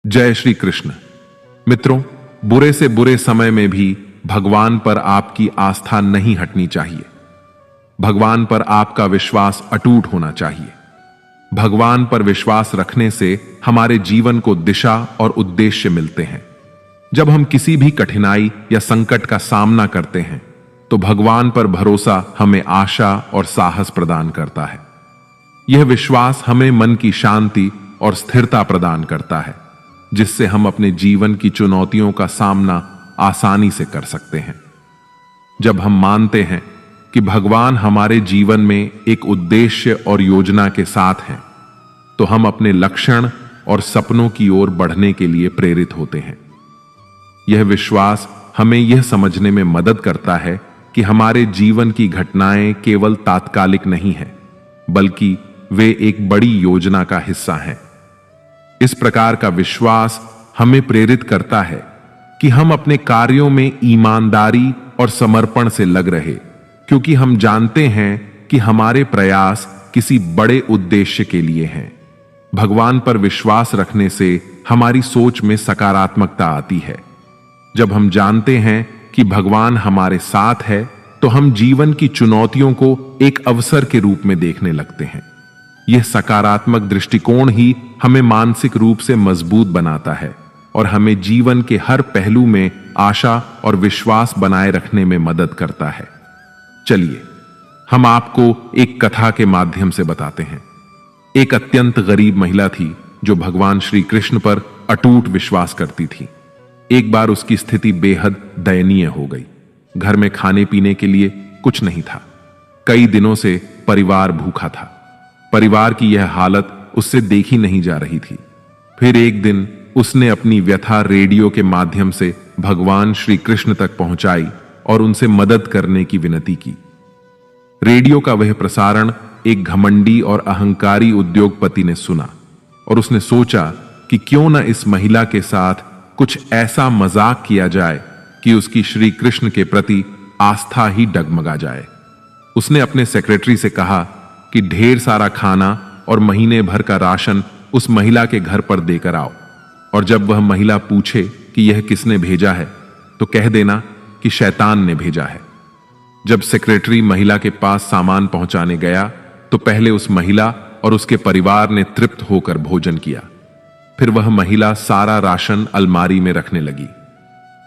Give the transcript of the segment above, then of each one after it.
जय श्री कृष्ण। मित्रों, बुरे से बुरे समय में भी भगवान पर आपकी आस्था नहीं हटनी चाहिए। भगवान पर आपका विश्वास अटूट होना चाहिए। भगवान पर विश्वास रखने से हमारे जीवन को दिशा और उद्देश्य मिलते हैं। जब हम किसी भी कठिनाई या संकट का सामना करते हैं तो भगवान पर भरोसा हमें आशा और साहस प्रदान करता है। यह विश्वास हमें मन की शांति और स्थिरता प्रदान करता है, जिससे हम अपने जीवन की चुनौतियों का सामना आसानी से कर सकते हैं। जब हम मानते हैं कि भगवान हमारे जीवन में एक उद्देश्य और योजना के साथ हैं, तो हम अपने लक्ष्य और सपनों की ओर बढ़ने के लिए प्रेरित होते हैं। यह विश्वास हमें यह समझने में मदद करता है कि हमारे जीवन की घटनाएं केवल तात्कालिक नहीं हैं, बल्कि वे एक बड़ी योजना का हिस्सा हैं। इस प्रकार का विश्वास हमें प्रेरित करता है कि हम अपने कार्यों में ईमानदारी और समर्पण से लग रहे, क्योंकि हम जानते हैं कि हमारे प्रयास किसी बड़े उद्देश्य के लिए हैं। भगवान पर विश्वास रखने से हमारी सोच में सकारात्मकता आती है। जब हम जानते हैं कि भगवान हमारे साथ है, तो हम जीवन की चुनौतियों को एक अवसर के रूप में देखने लगते हैं। यह सकारात्मक दृष्टिकोण ही हमें मानसिक रूप से मजबूत बनाता है और हमें जीवन के हर पहलू में आशा और विश्वास बनाए रखने में मदद करता है। चलिए, हम आपको एक कथा के माध्यम से बताते हैं। एक अत्यंत गरीब महिला थी जो भगवान श्री कृष्ण पर अटूट विश्वास करती थी। एक बार उसकी स्थिति बेहद दयनीय हो गई। घर में खाने पीने के लिए कुछ नहीं था। कई दिनों से परिवार भूखा था। परिवार की यह हालत उससे देखी नहीं जा रही थी। फिर एक दिन उसने अपनी व्यथा रेडियो के माध्यम से भगवान श्री कृष्ण तक पहुंचाई और उनसे मदद करने की विनती की। रेडियो का वह प्रसारण एक घमंडी और अहंकारी उद्योगपति ने सुना और उसने सोचा कि क्यों न इस महिला के साथ कुछ ऐसा मजाक किया जाए कि उसकी श्री कृष्ण के प्रति आस्था ही डगमगा जाए। उसने अपने सेक्रेटरी से कहा कि ढेर सारा खाना और महीने भर का राशन उस महिला के घर पर देकर आओ, और जब वह महिला पूछे कि यह किसने भेजा है, तो कह देना कि शैतान ने भेजा है। जब सेक्रेटरी महिला के पास सामान पहुंचाने गया तो पहले उस महिला और उसके परिवार ने तृप्त होकर भोजन किया। फिर वह महिला सारा राशन अलमारी में रखने लगी।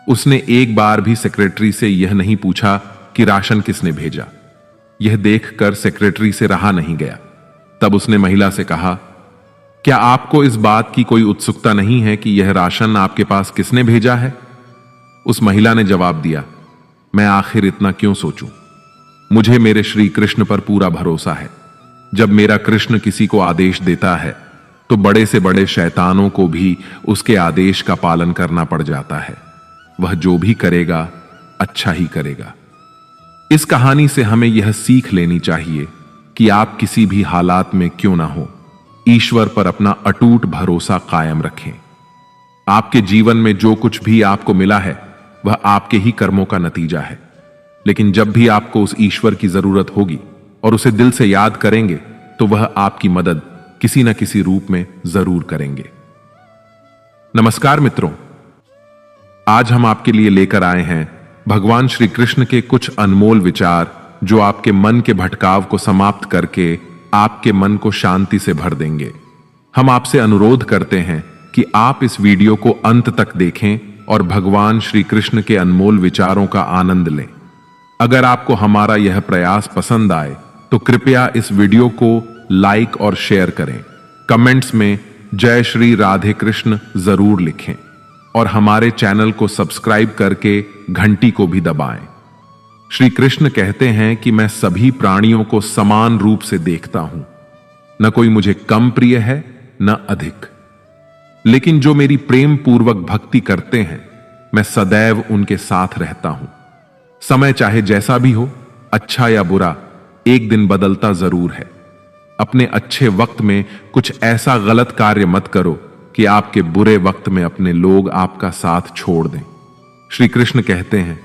उसने एक बार भी सेक्रेटरी से यह नहीं पूछा कि राशन किसने भेजा। यह देखकर सेक्रेटरी से रहा नहीं गया। तब उसने महिला से कहा, क्या आपको इस बात की कोई उत्सुकता नहीं है कि यह राशन आपके पास किसने भेजा है? उस महिला ने जवाब दिया, मैं आखिर इतना क्यों सोचूं? मुझे मेरे श्री कृष्ण पर पूरा भरोसा है। जब मेरा कृष्ण किसी को आदेश देता है तो बड़े से बड़े शैतानों को भी उसके आदेश का पालन करना पड़ जाता है। वह जो भी करेगा अच्छा ही करेगा। इस कहानी से हमें यह सीख लेनी चाहिए कि आप किसी भी हालात में क्यों ना हो, ईश्वर पर अपना अटूट भरोसा कायम रखें। आपके जीवन में जो कुछ भी आपको मिला है वह आपके ही कर्मों का नतीजा है। लेकिन जब भी आपको उस ईश्वर की जरूरत होगी और उसे दिल से याद करेंगे, तो वह आपकी मदद किसी न किसी रूप में जरूर करेंगे। नमस्कार मित्रों, आज हम आपके लिए लेकर आए हैं भगवान श्री कृष्ण के कुछ अनमोल विचार, जो आपके मन के भटकाव को समाप्त करके आपके मन को शांति से भर देंगे। हम आपसे अनुरोध करते हैं कि आप इस वीडियो को अंत तक देखें और भगवान श्री कृष्ण के अनमोल विचारों का आनंद लें। अगर आपको हमारा यह प्रयास पसंद आए तो कृपया इस वीडियो को लाइक और शेयर करें। कमेंट्स में जय श्री राधे कृष्ण जरूर लिखें और हमारे चैनल को सब्सक्राइब करके घंटी को भी दबाएं। श्री कृष्ण कहते हैं कि मैं सभी प्राणियों को समान रूप से देखता हूं। न कोई मुझे कम प्रिय है न अधिक, लेकिन जो मेरी प्रेम पूर्वक भक्ति करते हैं मैं सदैव उनके साथ रहता हूं। समय चाहे जैसा भी हो, अच्छा या बुरा, एक दिन बदलता जरूर है। अपने अच्छे वक्त में कुछ ऐसा गलत कार्य मत करो कि आपके बुरे वक्त में अपने लोग आपका साथ छोड़ दें। श्री कृष्ण कहते हैं,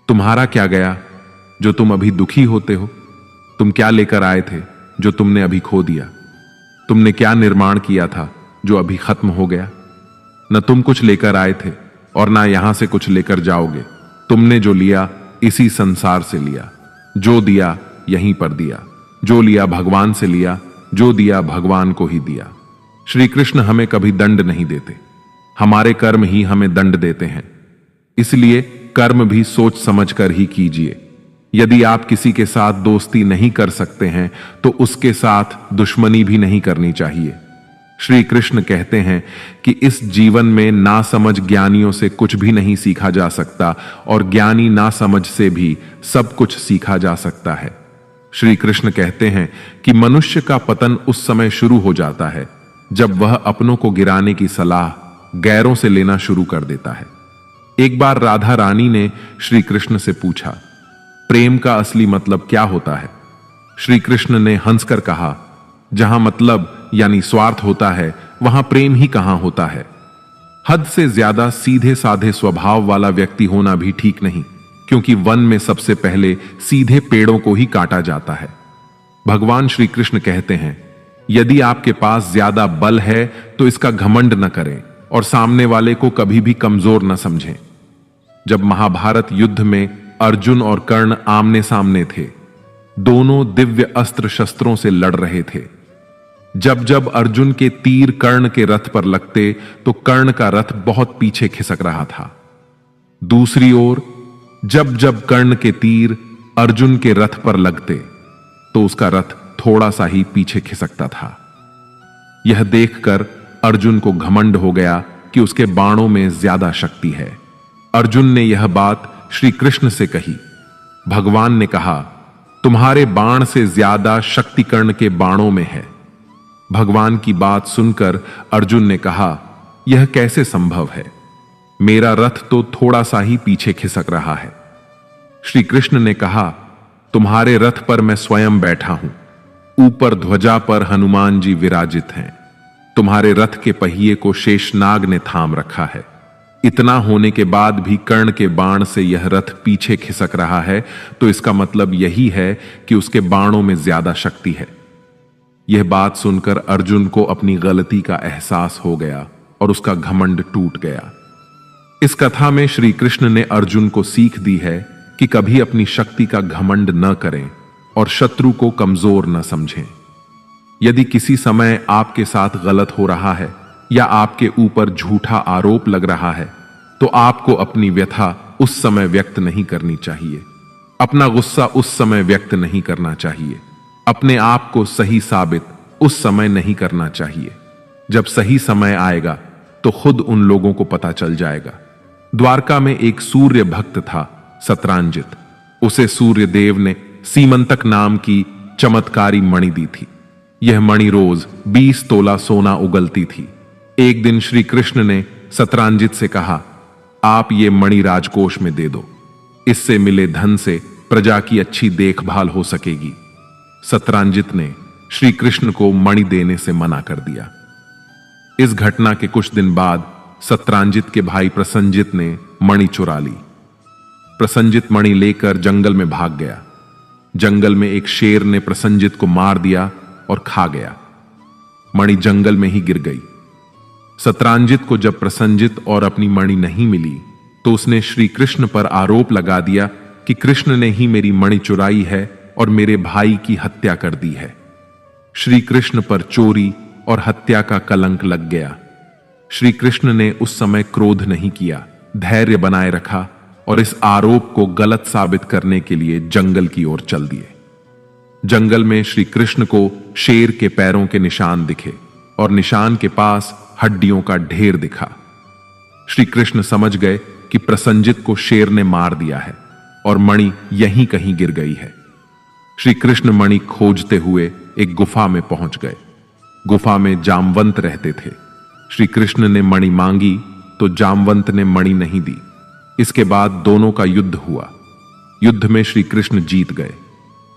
तुम्हारा क्या गया जो तुम अभी दुखी होते हो? तुम क्या लेकर आए थे जो तुमने अभी खो दिया? तुमने क्या निर्माण किया था जो अभी खत्म हो गया? न तुम कुछ लेकर आए थे और ना यहां से कुछ लेकर जाओगे। तुमने जो लिया इसी संसार से लिया, जो दिया यहीं पर दिया, जो लिया भगवान से लिया, जो दिया भगवान को ही दिया। श्री कृष्ण हमें कभी दंड नहीं देते, हमारे कर्म ही हमें दंड देते हैं। इसलिए कर्म भी सोच समझकर ही कीजिए। यदि आप किसी के साथ दोस्ती नहीं कर सकते हैं तो उसके साथ दुश्मनी भी नहीं करनी चाहिए। श्री कृष्ण कहते हैं कि इस जीवन में नासमझ ज्ञानियों से कुछ भी नहीं सीखा जा सकता और ज्ञानी नासमझ से भी सब कुछ सीखा जा सकता है। श्री कृष्ण कहते हैं कि मनुष्य का पतन उस समय शुरू हो जाता है जब वह अपनों को गिराने की सलाह गैरों से लेना शुरू कर देता है। एक बार राधा रानी ने श्री कृष्ण से पूछा, प्रेम का असली मतलब क्या होता है? श्री कृष्ण ने हंसकर कहा, जहां मतलब यानी स्वार्थ होता है वहां प्रेम ही कहां होता है। हद से ज्यादा सीधे साधे स्वभाव वाला व्यक्ति होना भी ठीक नहीं, क्योंकि वन में सबसे पहले सीधे पेड़ों को ही काटा जाता है। भगवान श्री कृष्ण कहते हैं, यदि आपके पास ज्यादा बल है तो इसका घमंड न करें और सामने वाले को कभी भी कमजोर न समझें। जब महाभारत युद्ध में अर्जुन और कर्ण आमने सामने थे, दोनों दिव्य अस्त्र शस्त्रों से लड़ रहे थे। जब जब अर्जुन के तीर कर्ण के रथ पर लगते तो कर्ण का रथ बहुत पीछे खिसक रहा था। दूसरी ओर जब जब कर्ण के तीर अर्जुन के रथ पर लगते तो उसका रथ थोड़ा सा ही पीछे खिसकता था। यह देखकर अर्जुन को घमंड हो गया कि उसके बाणों में ज्यादा शक्ति है। अर्जुन ने यह बात श्री कृष्ण से कही। भगवान ने कहा, तुम्हारे बाण से ज्यादा शक्ति कर्ण के बाणों में है। भगवान की बात सुनकर अर्जुन ने कहा, यह कैसे संभव है? मेरा रथ तो थोड़ा सा ही पीछे खिसक रहा है। श्री कृष्ण ने कहा, तुम्हारे रथ पर मैं स्वयं बैठा हूं, ऊपर ध्वजा पर हनुमान जी विराजित हैं। तुम्हारे रथ के पहिए को शेषनाग ने थाम रखा है। इतना होने के बाद भी कर्ण के बाण से यह रथ पीछे खिसक रहा है, तो इसका मतलब यही है कि उसके बाणों में ज्यादा शक्ति है। यह बात सुनकर अर्जुन को अपनी गलती का एहसास हो गया और उसका घमंड टूट गया। इस कथा में श्री कृष्ण ने अर्जुन को सीख दी है कि कभी अपनी शक्ति का घमंड न करें और शत्रु को कमजोर न समझें। यदि किसी समय आपके साथ गलत हो रहा है या आपके ऊपर झूठा आरोप लग रहा है तो आपको अपनी व्यथा उस समय व्यक्त नहीं करनी चाहिए। अपना गुस्सा उस समय व्यक्त नहीं करना चाहिए। अपने आप को सही साबित उस समय नहीं करना चाहिए। जब सही समय आएगा तो खुद उन लोगों को पता चल जाएगा। द्वारका में एक सूर्य भक्त था, सतरांजित। उसे सूर्य देव ने सीमंतक नाम की चमत्कारी मणि दी थी। यह मणि रोज 20 तोला सोना उगलती थी। एक दिन श्री कृष्ण ने सतरांजित से कहा, आप ये मणि राजकोष में दे दो, इससे मिले धन से प्रजा की अच्छी देखभाल हो सकेगी। सतरांजित ने श्री कृष्ण को मणि देने से मना कर दिया। इस घटना के कुछ दिन बाद सतरांजित के भाई प्रसंजित ने मणि चुरा ली। प्रसंजित मणि लेकर जंगल में भाग गया। जंगल में एक शेर ने प्रसंजित को मार दिया और खा गया। मणि जंगल में ही गिर गई। सतरांजित को जब प्रसंजित और अपनी मणि नहीं मिली तो उसने श्री कृष्ण पर आरोप लगा दिया कि कृष्ण ने ही मेरी मणि चुराई है और मेरे भाई की हत्या कर दी है। श्री कृष्ण पर चोरी और हत्या का कलंक लग गया। श्री कृष्ण ने उस समय क्रोध नहीं किया, धैर्य बनाए रखा और इस आरोप को गलत साबित करने के लिए जंगल की ओर चल दिए। जंगल में श्री कृष्ण को शेर के पैरों के निशान दिखे और निशान के पास हड्डियों का ढेर दिखा। श्री कृष्ण समझ गए कि प्रसंजित को शेर ने मार दिया है और मणि यहीं कहीं गिर गई है। श्री कृष्ण मणि खोजते हुए एक गुफा में पहुंच गए। गुफा में जामवंत रहते थे। श्री कृष्ण ने मणि मांगी तो जामवंत ने मणि नहीं दी। इसके बाद दोनों का युद्ध हुआ। युद्ध में श्री कृष्ण जीत गए।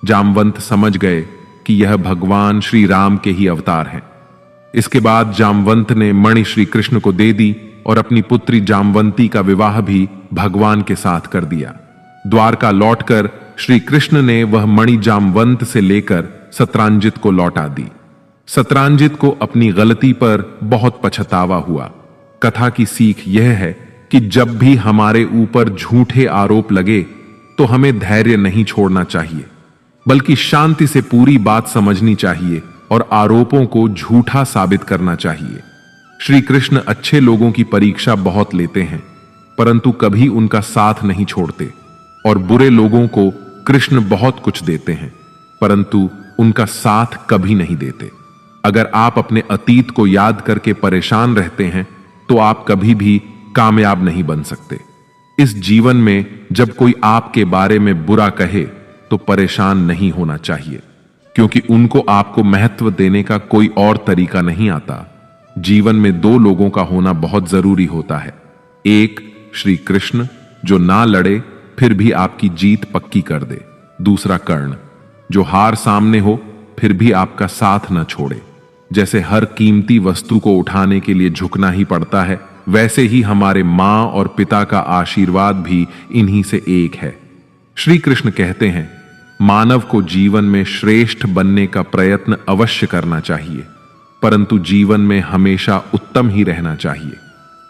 जामवंत समझ गए कि यह भगवान श्री राम के ही अवतार हैं। इसके बाद जामवंत ने मणि श्री कृष्ण को दे दी और अपनी पुत्री जामवंती का विवाह भी भगवान के साथ कर दिया। द्वारका लौटकर श्री कृष्ण ने वह मणि जामवंत से लेकर सतरांजित को लौटा दी। सतरांजित को अपनी गलती पर बहुत पछतावा हुआ। कथा की सीख यह है कि जब भी हमारे ऊपर झूठे आरोप लगे तो हमें धैर्य नहीं छोड़ना चाहिए, बल्कि शांति से पूरी बात समझनी चाहिए और आरोपों को झूठा साबित करना चाहिए। श्री कृष्ण अच्छे लोगों की परीक्षा बहुत लेते हैं, परंतु कभी उनका साथ नहीं छोड़ते, और बुरे लोगों को कृष्ण बहुत कुछ देते हैं, परंतु उनका साथ कभी नहीं देते। अगर आप अपने अतीत को याद करके परेशान रहते हैं तो आप कभी भी कामयाब नहीं बन सकते। इस जीवन में जब कोई आपके बारे में बुरा कहे तो परेशान नहीं होना चाहिए, क्योंकि उनको आपको महत्व देने का कोई और तरीका नहीं आता। जीवन में दो लोगों का होना बहुत जरूरी होता है। एक श्री कृष्ण जो ना लड़े फिर भी आपकी जीत पक्की कर दे। दूसरा कर्ण जो हार सामने हो फिर भी आपका साथ न छोड़े। जैसे हर कीमती वस्तु को उठाने के लिए झुकना ही पड़ता है, वैसे ही हमारे मां और पिता का आशीर्वाद भी इन्हीं से एक है। श्री कृष्ण कहते हैं, मानव को जीवन में श्रेष्ठ बनने का प्रयत्न अवश्य करना चाहिए, परंतु जीवन में हमेशा उत्तम ही रहना चाहिए।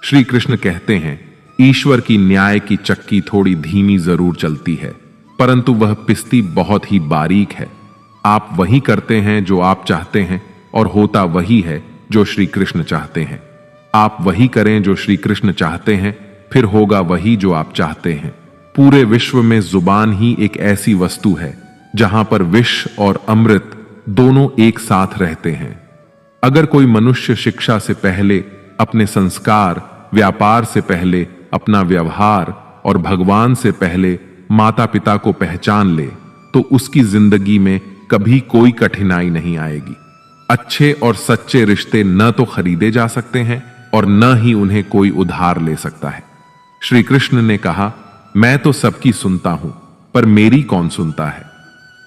श्री कृष्ण कहते हैं, ईश्वर की न्याय की चक्की थोड़ी धीमी जरूर चलती है, परंतु वह पिसती बहुत ही बारीक है। आप वही करते हैं जो आप चाहते हैं और होता वही है जो श्री कृष्ण चाहते हैं। आप वही करें जो श्री कृष्ण चाहते हैं, फिर होगा वही जो आप चाहते हैं। पूरे विश्व में जुबान ही एक ऐसी वस्तु है जहां पर विष और अमृत दोनों एक साथ रहते हैं। अगर कोई मनुष्य शिक्षा से पहले अपने संस्कार, व्यापार से पहले अपना व्यवहार और भगवान से पहले माता पिता को पहचान ले तो उसकी जिंदगी में कभी कोई कठिनाई नहीं आएगी। अच्छे और सच्चे रिश्ते न तो खरीदे जा सकते हैं और न ही उन्हें कोई उधार ले सकता है। श्री कृष्ण ने कहा, मैं तो सबकी सुनता हूं, पर मेरी कौन सुनता है।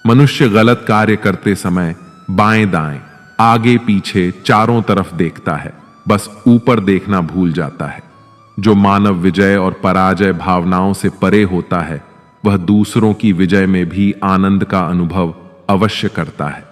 मनुष्य गलत कार्य करते समय बाएं दाएं, आगे पीछे चारों तरफ देखता है, बस ऊपर देखना भूल जाता है। जो मानव विजय और पराजय भावनाओं से परे होता है, वह दूसरों की विजय में भी आनंद का अनुभव अवश्य करता है।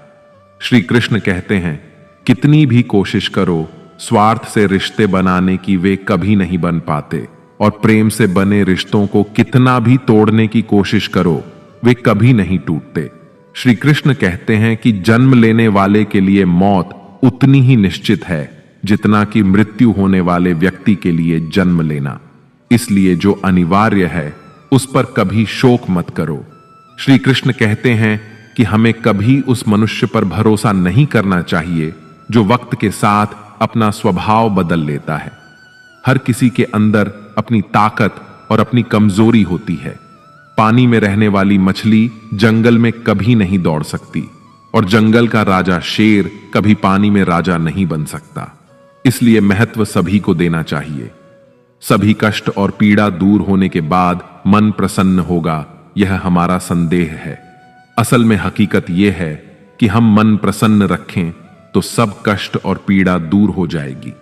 श्री कृष्ण कहते हैं, कितनी भी कोशिश करो, स्वार्थ से रिश्ते बनाने की वे कभी नहीं बन पाते, और प्रेम से बने रिश्तों को कितना भी तोड़ने की कोशिश करो, वे कभी नहीं टूटते। श्री कृष्ण कहते हैं कि जन्म लेने वाले के लिए मौत उतनी ही निश्चित है जितना कि मृत्यु होने वाले व्यक्ति के लिए जन्म लेना। इसलिए जो अनिवार्य है उस पर कभी शोक मत करो। श्री कृष्ण कहते हैं कि हमें कभी उस मनुष्य पर भरोसा नहीं करना चाहिए जो वक्त के साथ अपना स्वभाव बदल लेता है। हर किसी के अंदर अपनी ताकत और अपनी कमजोरी होती है। पानी में रहने वाली मछली जंगल में कभी नहीं दौड़ सकती, और जंगल का राजा शेर कभी पानी में राजा नहीं बन सकता। इसलिए महत्व सभी को देना चाहिए। सभी कष्ट और पीड़ा दूर होने के बाद मन प्रसन्न होगा, यह हमारा संदेह है। असल में हकीकत यह है कि हम मन प्रसन्न रखें तो सब कष्ट और पीड़ा दूर हो जाएगी।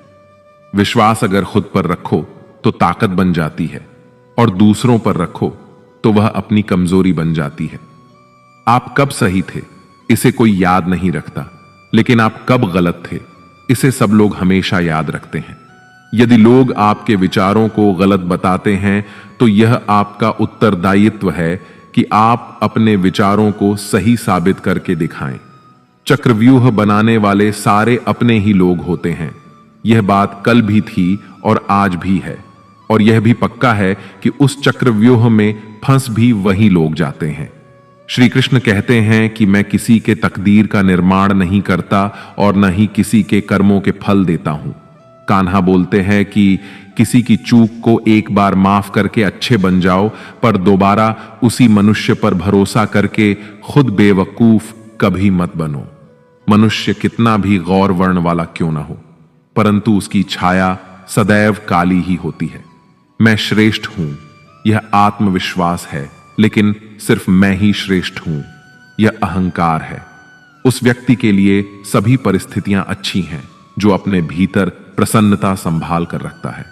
विश्वास अगर खुद पर रखो तो ताकत बन जाती है, और दूसरों पर रखो तो वह अपनी कमजोरी बन जाती है। आप कब सही थे इसे कोई याद नहीं रखता, लेकिन आप कब गलत थे इसे सब लोग हमेशा याद रखते हैं। यदि लोग आपके विचारों को गलत बताते हैं तो यह आपका उत्तरदायित्व है कि आप अपने विचारों को सही साबित करके दिखाएं। चक्रव्यूह बनाने वाले सारे अपने ही लोग होते हैं। यह बात कल भी थी और आज भी है, और यह भी पक्का है कि उस चक्रव्यूह में फंस भी वही लोग जाते हैं। श्री कृष्ण कहते हैं कि मैं किसी के तकदीर का निर्माण नहीं करता और न ही किसी के कर्मों के फल देता हूं। कान्हा बोलते हैं कि किसी की चूक को एक बार माफ करके अच्छे बन जाओ, पर दोबारा उसी मनुष्य पर भरोसा करके खुद बेवकूफ कभी मत बनो। मनुष्य कितना भी गौर वर्ण वाला क्यों ना हो, परंतु उसकी छाया सदैव काली ही होती है। मैं श्रेष्ठ हूं, यह आत्मविश्वास है, लेकिन सिर्फ मैं ही श्रेष्ठ हूं, यह अहंकार है। उस व्यक्ति के लिए सभी परिस्थितियां अच्छी हैं जो अपने भीतर प्रसन्नता संभाल कर रखता है।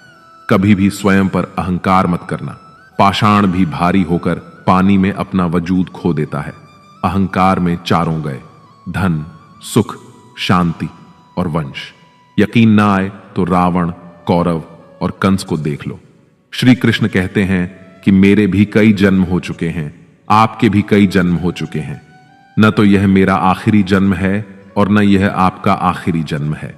कभी भी स्वयं पर अहंकार मत करना। पाषाण भी भारी होकर पानी में अपना वजूद खो देता है। अहंकार में चारों गए, धन, सुख, शांति और वंश। यकीन ना आए तो रावण, कौरव और कंस को देख लो। श्री कृष्ण कहते हैं कि मेरे भी कई जन्म हो चुके हैं, आपके भी कई जन्म हो चुके हैं। न तो यह मेरा आखिरी जन्म है और न यह आपका आखिरी जन्म है।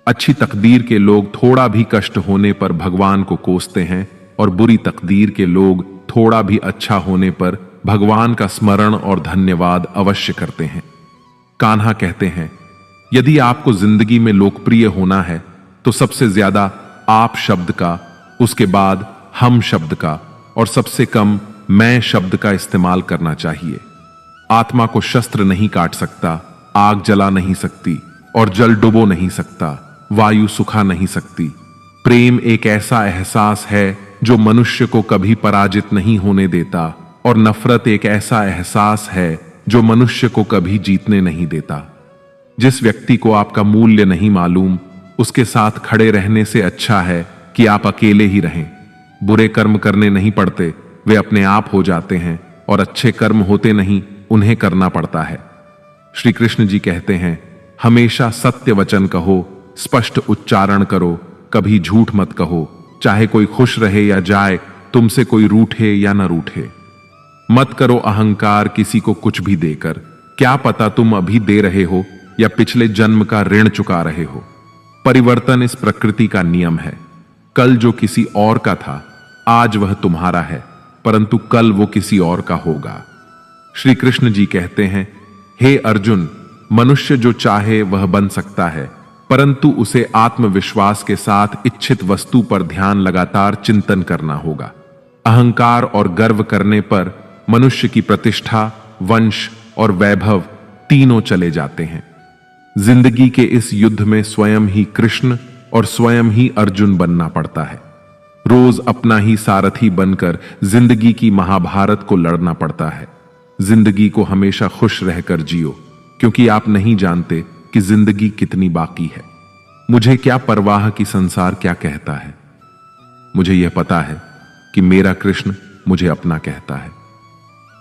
अच्छी तकदीर के लोग थोड़ा भी कष्ट होने पर भगवान को कोसते हैं और बुरी तकदीर के लोग थोड़ा भी अच्छा होने पर भगवान का स्मरण और धन्यवाद अवश्य करते हैं। कान्हा कहते हैं, यदि आपको जिंदगी में लोकप्रिय होना है तो सबसे ज्यादा आप शब्द का, उसके बाद हम शब्द का और सबसे कम मैं शब्द का इस्तेमाल करना चाहिए। आत्मा को शस्त्र नहीं काट सकता, आग जला नहीं सकती और जल डुबो नहीं सकता, वायु सुखा नहीं सकती। प्रेम एक ऐसा एहसास है जो मनुष्य को कभी पराजित नहीं होने देता और नफरत एक ऐसा एहसास है जो मनुष्य को कभी जीतने नहीं देता। जिस व्यक्ति को आपका मूल्य नहीं मालूम, उसके साथ खड़े रहने से अच्छा है कि आप अकेले ही रहें। बुरे कर्म करने नहीं पड़ते, वे अपने आप हो जाते हैं, और अच्छे कर्म होते नहीं, उन्हें करना पड़ता है। श्री कृष्ण जी कहते हैं, हमेशा सत्य वचन कहो, स्पष्ट उच्चारण करो, कभी झूठ मत कहो, चाहे कोई खुश रहे या जाए, तुमसे कोई रूठे या न रूठे। मत करो अहंकार किसी को कुछ भी देकर, क्या पता तुम अभी दे रहे हो या पिछले जन्म का ऋण चुका रहे हो। परिवर्तन इस प्रकृति का नियम है। कल जो किसी और का था, आज वह तुम्हारा है, परंतु कल वो किसी और का होगा। श्री कृष्ण जी कहते हैं, हे अर्जुन, मनुष्य जो चाहे वह बन सकता है, परंतु उसे आत्मविश्वास के साथ इच्छित वस्तु पर ध्यान लगातार चिंतन करना होगा। अहंकार और गर्व करने पर मनुष्य की प्रतिष्ठा, वंश और वैभव तीनों चले जाते हैं। जिंदगी के इस युद्ध में स्वयं ही कृष्ण और स्वयं ही अर्जुन बनना पड़ता है। रोज अपना ही सारथी बनकर जिंदगी की महाभारत को लड़ना पड़ता है। जिंदगी को हमेशा खुश रहकर जियो, क्योंकि आप नहीं जानते कि जिंदगी कितनी बाकी है। मुझे क्या परवाह कि संसार क्या कहता है। मुझे यह पता है कि मेरा कृष्ण मुझे अपना कहता है।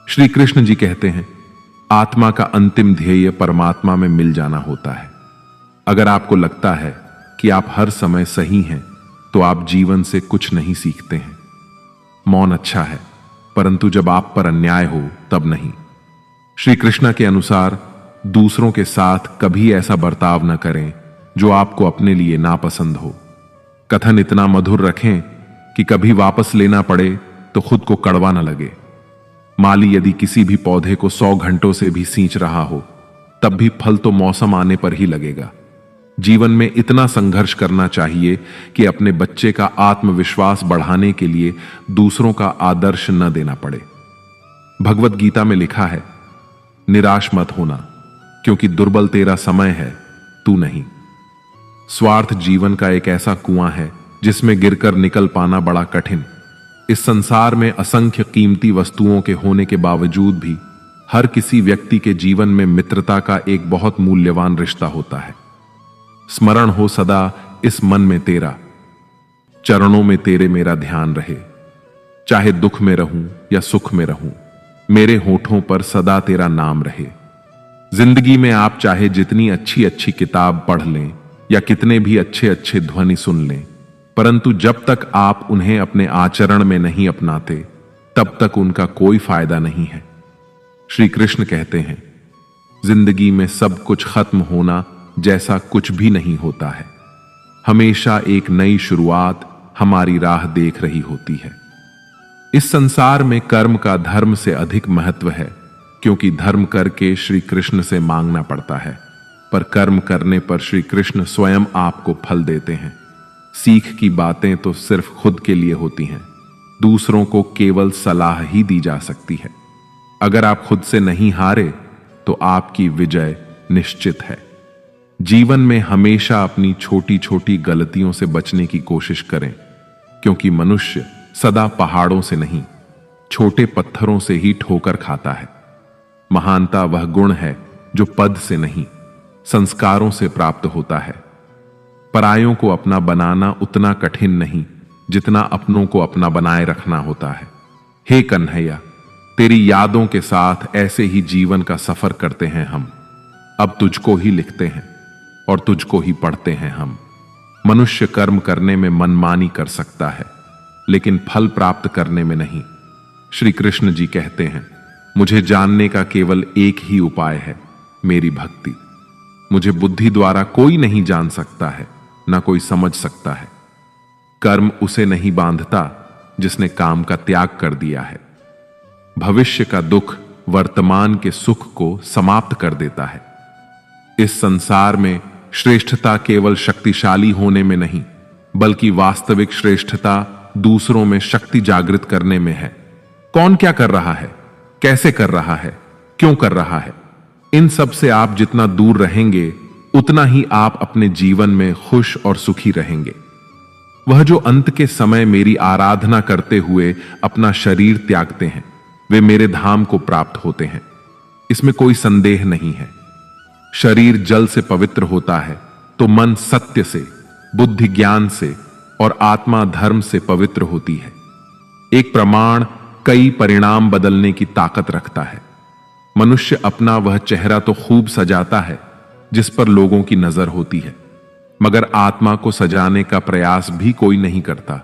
श्री कृष्ण जी कहते हैं, आत्मा का अंतिम ध्येय परमात्मा में मिल जाना होता है। अगर आपको लगता है कि आप हर समय सही हैं, तो आप जीवन से कुछ नहीं सीखते हैं। मौन अच्छा है, परंतु जब आप पर अन्याय हो तब नहीं। श्री कृष्ण के अनुसार दूसरों के साथ कभी ऐसा बर्ताव न करें जो आपको अपने लिए नापसंद हो। कथन इतना मधुर रखें कि कभी वापस लेना पड़े तो खुद को कड़वा न लगे। माली यदि किसी भी पौधे को 100 घंटों से भी सींच रहा हो, तब भी फल तो मौसम आने पर ही लगेगा। जीवन में इतना संघर्ष करना चाहिए कि अपने बच्चे का आत्मविश्वास बढ़ाने के लिए दूसरों का आदर्श न देना पड़े। भगवत गीता में लिखा है, निराश मत होना, क्योंकि दुर्बल तेरा समय है, तू नहीं। स्वार्थ जीवन का एक ऐसा कुआं है जिसमें गिरकर निकल पाना बड़ा कठिन। इस संसार में असंख्य कीमती वस्तुओं के होने के बावजूद भी हर किसी व्यक्ति के जीवन में मित्रता का एक बहुत मूल्यवान रिश्ता होता है। स्मरण हो सदा इस मन में तेरा, चरणों में तेरे मेरा ध्यान रहे। चाहे दुख में रहूं या सुख में रहूं, मेरे होठों पर सदा तेरा नाम रहे। जिंदगी में आप चाहे जितनी अच्छी अच्छी किताब पढ़ लें या कितने भी अच्छे अच्छे ध्वनि सुन लें, परंतु जब तक आप उन्हें अपने आचरण में नहीं अपनाते, तब तक उनका कोई फायदा नहीं है। श्री कृष्ण कहते हैं, जिंदगी में सब कुछ खत्म होना जैसा कुछ भी नहीं होता है। हमेशा एक नई शुरुआत हमारी राह देख रही होती है। इस संसार में कर्म का धर्म से अधिक महत्व है, क्योंकि धर्म करके श्री कृष्ण से मांगना पड़ता है, पर कर्म करने पर श्री कृष्ण स्वयं आपको फल देते हैं। सीख की बातें तो सिर्फ खुद के लिए होती हैं, दूसरों को केवल सलाह ही दी जा सकती है। अगर आप खुद से नहीं हारे तो आपकी विजय निश्चित है। जीवन में हमेशा अपनी छोटी छोटी गलतियों से बचने की कोशिश करें, क्योंकि मनुष्य सदा पहाड़ों से नहीं, छोटे पत्थरों से ही ठोकर खाता है। महानता वह गुण है जो पद से नहीं, संस्कारों से प्राप्त होता है। परायों को अपना बनाना उतना कठिन नहीं जितना अपनों को अपना बनाए रखना होता है। हे कन्हैया, तेरी यादों के साथ ऐसे ही जीवन का सफर करते हैं हम। अब तुझको ही लिखते हैं और तुझको ही पढ़ते हैं हम। मनुष्य कर्म करने में मनमानी कर सकता है, लेकिन फल प्राप्त करने में नहीं। श्री कृष्ण जी कहते हैं, मुझे जानने का केवल एक ही उपाय है, मेरी भक्ति। मुझे बुद्धि द्वारा कोई नहीं जान सकता है, ना कोई समझ सकता है। कर्म उसे नहीं बांधता जिसने काम का त्याग कर दिया है। भविष्य का दुख वर्तमान के सुख को समाप्त कर देता है। इस संसार में श्रेष्ठता केवल शक्तिशाली होने में नहीं, बल्कि वास्तविक श्रेष्ठता दूसरों में शक्ति जागृत करने में है। कौन क्या कर रहा है, कैसे कर रहा है, क्यों कर रहा है, इन सब से आप जितना दूर रहेंगे उतना ही आप अपने जीवन में खुश और सुखी रहेंगे। वह जो अंत के समय मेरी आराधना करते हुए अपना शरीर त्यागते हैं, वे मेरे धाम को प्राप्त होते हैं, इसमें कोई संदेह नहीं है। शरीर जल से पवित्र होता है तो मन सत्य से, बुद्धि ज्ञान से और आत्मा धर्म से पवित्र होती है। एक प्रमाण कई परिणाम बदलने की ताकत रखता है। मनुष्य अपना वह चेहरा तो खूब सजाता है जिस पर लोगों की नजर होती है, मगर आत्मा को सजाने का प्रयास भी कोई नहीं करता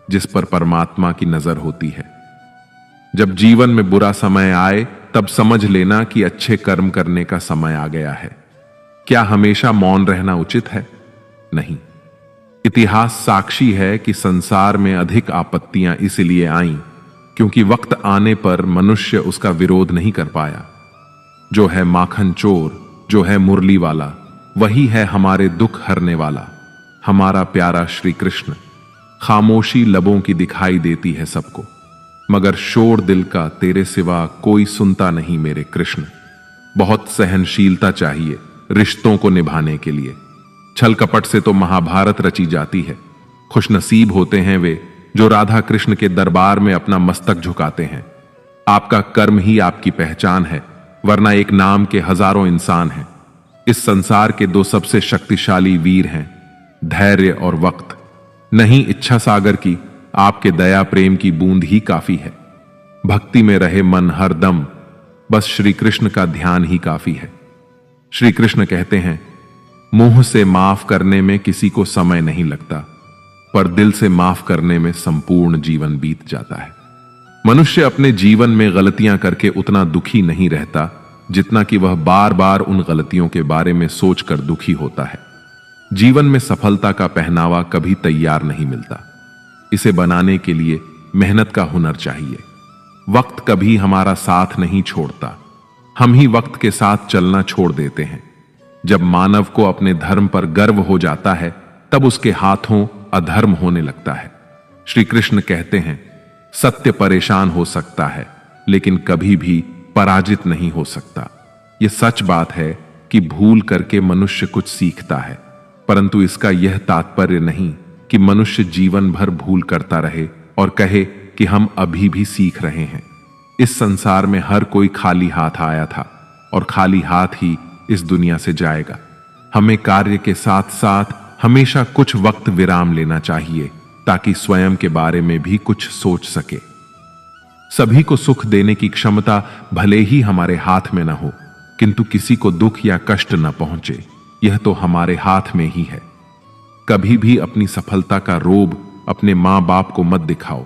जिस पर परमात्मा की नजर होती है। जब जीवन में बुरा समय आए तब समझ लेना कि अच्छे कर्म करने का समय आ गया है। क्या हमेशा मौन रहना उचित है? नहीं। इतिहास साक्षी है कि संसार में अधिक आपत्तियां इसलिए आईं क्योंकि वक्त आने पर मनुष्य उसका विरोध नहीं कर पाया। जो है माखन चोर, जो है मुरली वाला, वही है हमारे दुख हरने वाला, हमारा प्यारा श्री कृष्ण। खामोशी लबों की दिखाई देती है सबको, मगर शोर दिल का तेरे सिवा कोई सुनता नहीं मेरे कृष्ण। बहुत सहनशीलता चाहिए रिश्तों को निभाने के लिए। छल कपट से तो महाभारत रची जाती है। खुशनसीब होते हैं वे जो राधा कृष्ण के दरबार में अपना मस्तक झुकाते हैं। आपका कर्म ही आपकी पहचान है, वरना एक नाम के हजारों इंसान हैं। इस संसार के दो सबसे शक्तिशाली वीर हैं, धैर्य और वक्त। नहीं इच्छा सागर की, आपके दया प्रेम की बूंद ही काफी है। भक्ति में रहे मन हर दम, बस श्री कृष्ण का ध्यान ही काफी है। श्री कृष्ण कहते हैं, मुंह से माफ करने में किसी को समय नहीं लगता, पर दिल से माफ करने में संपूर्ण जीवन बीत जाता है। मनुष्य अपने जीवन में गलतियां करके उतना दुखी नहीं रहता जितना कि वह बार बार उन गलतियों के बारे में सोचकर दुखी होता है। जीवन में सफलता का पहनावा कभी तैयार नहीं मिलता। इसे बनाने के लिए मेहनत का हुनर चाहिए। वक्त कभी हमारा साथ नहीं छोड़ता, हम ही वक्त के साथ चलना छोड़ देते हैं। जब मानव को अपने धर्म पर गर्व हो जाता है, तब उसके हाथों अधर्म होने लगता है। श्री कृष्ण कहते हैं, सत्य परेशान हो सकता है लेकिन कभी भी पराजित नहीं हो सकता। यह सच बात है कि भूल करके मनुष्य कुछ सीखता है, परंतु इसका यह तात्पर्य नहीं कि मनुष्य जीवन भर भूल करता रहे और कहे कि हम अभी भी सीख रहे हैं। इस संसार में हर कोई खाली हाथ आया था और खाली हाथ ही इस दुनिया से जाएगा। हमें कार्य के साथ साथ हमेशा कुछ वक्त विराम लेना चाहिए ताकि स्वयं के बारे में भी कुछ सोच सके। सभी को सुख देने की क्षमता भले ही हमारे हाथ में न हो, किंतु किसी को दुख या कष्ट न पहुंचे, यह तो हमारे हाथ में ही है। कभी भी अपनी सफलता का रोब अपने मां बाप को मत दिखाओ,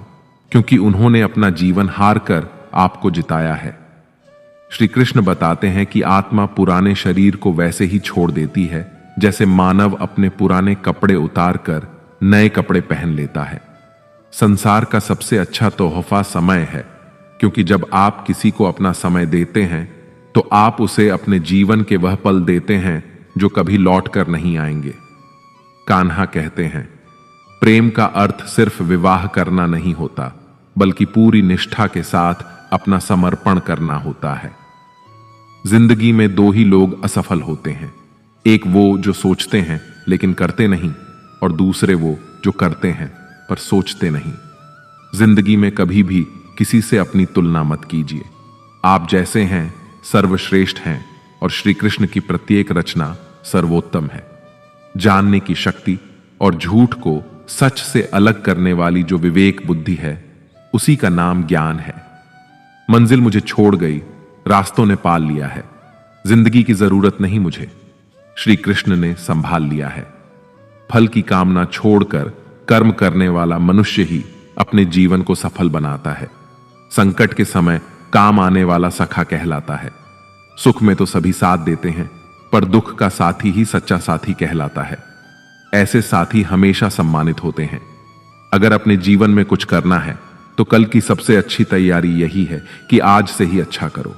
क्योंकि उन्होंने अपना जीवन हार कर आपको जिताया है। श्री कृष्ण बताते हैं कि आत्मा पुराने शरीर को वैसे ही छोड़ देती है जैसे मानव अपने पुराने कपड़े उतार कर नए कपड़े पहन लेता है। संसार का सबसे अच्छा तोहफा समय है, क्योंकि जब आप किसी को अपना समय देते हैं तो आप उसे अपने जीवन के वह पल देते हैं जो कभी लौट कर नहीं आएंगे। कान्हा कहते हैं, प्रेम का अर्थ सिर्फ विवाह करना नहीं होता, बल्कि पूरी निष्ठा के साथ अपना समर्पण करना होता है। जिंदगी में दो ही लोग असफल होते हैं, एक वो जो सोचते हैं लेकिन करते नहीं, और दूसरे वो जो करते हैं पर सोचते नहीं। जिंदगी में कभी भी किसी से अपनी तुलना मत कीजिए। आप जैसे हैं सर्वश्रेष्ठ हैं और श्री कृष्ण की प्रत्येक रचना सर्वोत्तम है। जानने की शक्ति और झूठ को सच से अलग करने वाली जो विवेक बुद्धि है, उसी का नाम ज्ञान है। मंजिल मुझे छोड़ गई, रास्तों ने पाल लिया है, जिंदगी की जरूरत नहीं मुझे, श्री कृष्ण ने संभाल लिया है। फल की कामना छोड़कर कर्म करने वाला मनुष्य ही अपने जीवन को सफल बनाता है। संकट के समय काम आने वाला सखा कहलाता है। सुख में तो सभी साथ देते हैं, पर दुख का साथी ही सच्चा साथी कहलाता है। ऐसे साथी हमेशा सम्मानित होते हैं। अगर अपने जीवन में कुछ करना है तो कल की सबसे अच्छी तैयारी यही है कि आज से ही अच्छा करो।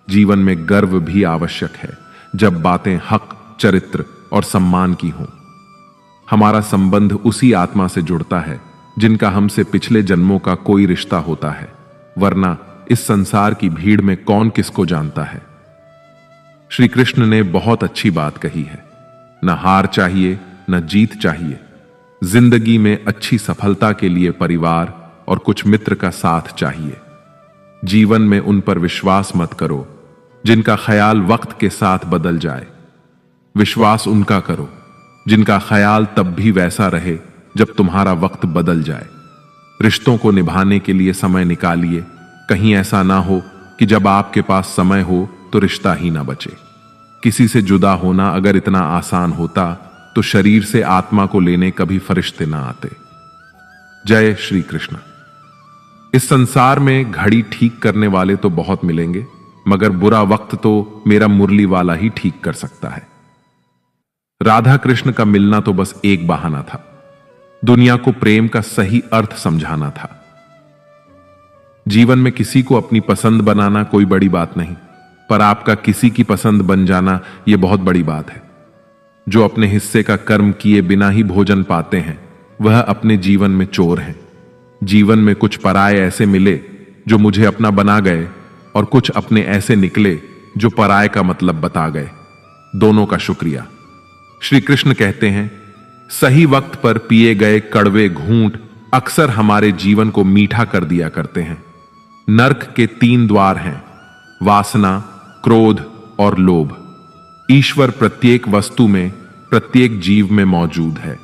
जीवन में गर्व भी आवश्यक है जब बातें हक, चरित्र और सम्मान की हों। हमारा संबंध उसी आत्मा से जुड़ता है जिनका हमसे पिछले जन्मों का कोई रिश्ता होता है, वरना इस संसार की भीड़ में कौन किसको जानता है। श्री कृष्ण ने बहुत अच्छी बात कही है, न हार चाहिए न जीत चाहिए। जिंदगी में अच्छी सफलता के लिए परिवार और कुछ मित्र का साथ चाहिए। जीवन में उन पर विश्वास मत करो जिनका ख्याल वक्त के साथ बदल जाए। विश्वास उनका करो जिनका ख्याल तब भी वैसा रहे जब तुम्हारा वक्त बदल जाए। रिश्तों को निभाने के लिए समय निकालिए। कहीं ऐसा ना हो कि जब आपके पास समय हो तो रिश्ता ही ना बचे। किसी से जुदा होना अगर इतना आसान होता तो शरीर से आत्मा को लेने कभी फरिश्ते ना आते। जय श्री कृष्ण। इस संसार में घड़ी ठीक करने वाले तो बहुत मिलेंगे, मगर बुरा वक्त तो मेरा मुरली वाला ही ठीक कर सकता है। राधा कृष्ण का मिलना तो बस एक बहाना था। दुनिया को प्रेम का सही अर्थ समझाना था। जीवन में किसी को अपनी पसंद बनाना कोई बड़ी बात नहीं, पर आपका किसी की पसंद बन जाना यह बहुत बड़ी बात है। जो अपने हिस्से का कर्म किए बिना ही भोजन पाते हैं वह अपने जीवन में चोर हैं। जीवन में कुछ पराये ऐसे मिले जो मुझे अपना बना गए, और कुछ अपने ऐसे निकले जो पराये का मतलब बता गए। दोनों का शुक्रिया। श्री कृष्ण कहते हैं, सही वक्त पर पिए गए कड़वे घूंट अक्सर हमारे जीवन को मीठा कर दिया करते हैं। नर्क के 3 द्वार हैं, वासना, क्रोध और लोभ। ईश्वर प्रत्येक वस्तु में, प्रत्येक जीव में मौजूद है।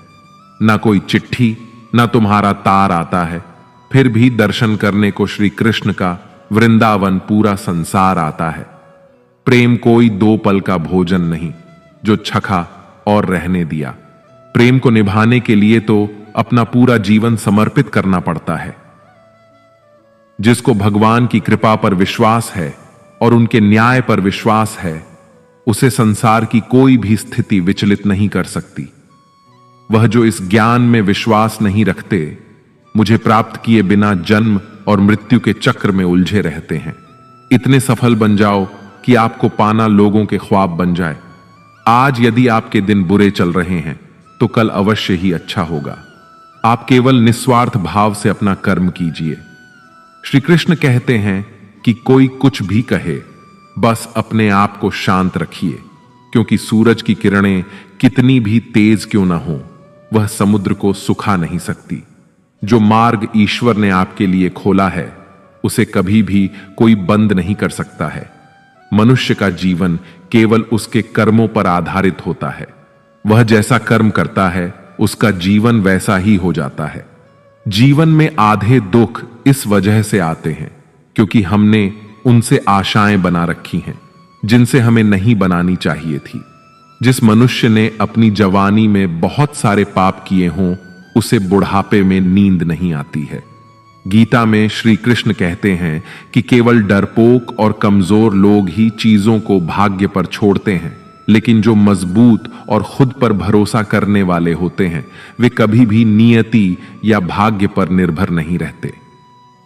ना कोई चिट्ठी, ना तुम्हारा तार आता है, फिर भी दर्शन करने को श्री कृष्ण का वृंदावन पूरा संसार आता है। प्रेम कोई 2 पल का भोजन नहीं जो छका और रहने दिया। प्रेम को निभाने के लिए तो अपना पूरा जीवन समर्पित करना पड़ता है। जिसको भगवान की कृपा पर विश्वास है और उनके न्याय पर विश्वास है, उसे संसार की कोई भी स्थिति विचलित नहीं कर सकती। वह जो इस ज्ञान में विश्वास नहीं रखते, मुझे प्राप्त किए बिना जन्म और मृत्यु के चक्र में उलझे रहते हैं। इतने सफल बन जाओ कि आपको पाना लोगों के ख्वाब बन जाए। आज यदि आपके दिन बुरे चल रहे हैं तो कल अवश्य ही अच्छा होगा। आप केवल निस्वार्थ भाव से अपना कर्म कीजिए। श्री कृष्ण कहते हैं कि कोई कुछ भी कहे, बस अपने आप को शांत रखिए, क्योंकि सूरज की किरणें कितनी भी तेज क्यों ना हो, वह समुद्र को सुखा नहीं सकती। जो मार्ग ईश्वर ने आपके लिए खोला है उसे कभी भी कोई बंद नहीं कर सकता है। मनुष्य का जीवन केवल उसके कर्मों पर आधारित होता है। वह जैसा कर्म करता है उसका जीवन वैसा ही हो जाता है। जीवन में आधे दुख इस वजह से आते हैं क्योंकि हमने उनसे आशाएं बना रखी हैं जिनसे हमें नहीं बनानी चाहिए थी। जिस मनुष्य ने अपनी जवानी में बहुत सारे पाप किए हों, उसे बुढ़ापे में नींद नहीं आती है। गीता में श्री कृष्ण कहते हैं कि केवल डरपोक और कमजोर लोग ही चीजों को भाग्य पर छोड़ते हैं, लेकिन जो मजबूत और खुद पर भरोसा करने वाले होते हैं वे कभी भी नियति या भाग्य पर निर्भर नहीं रहते।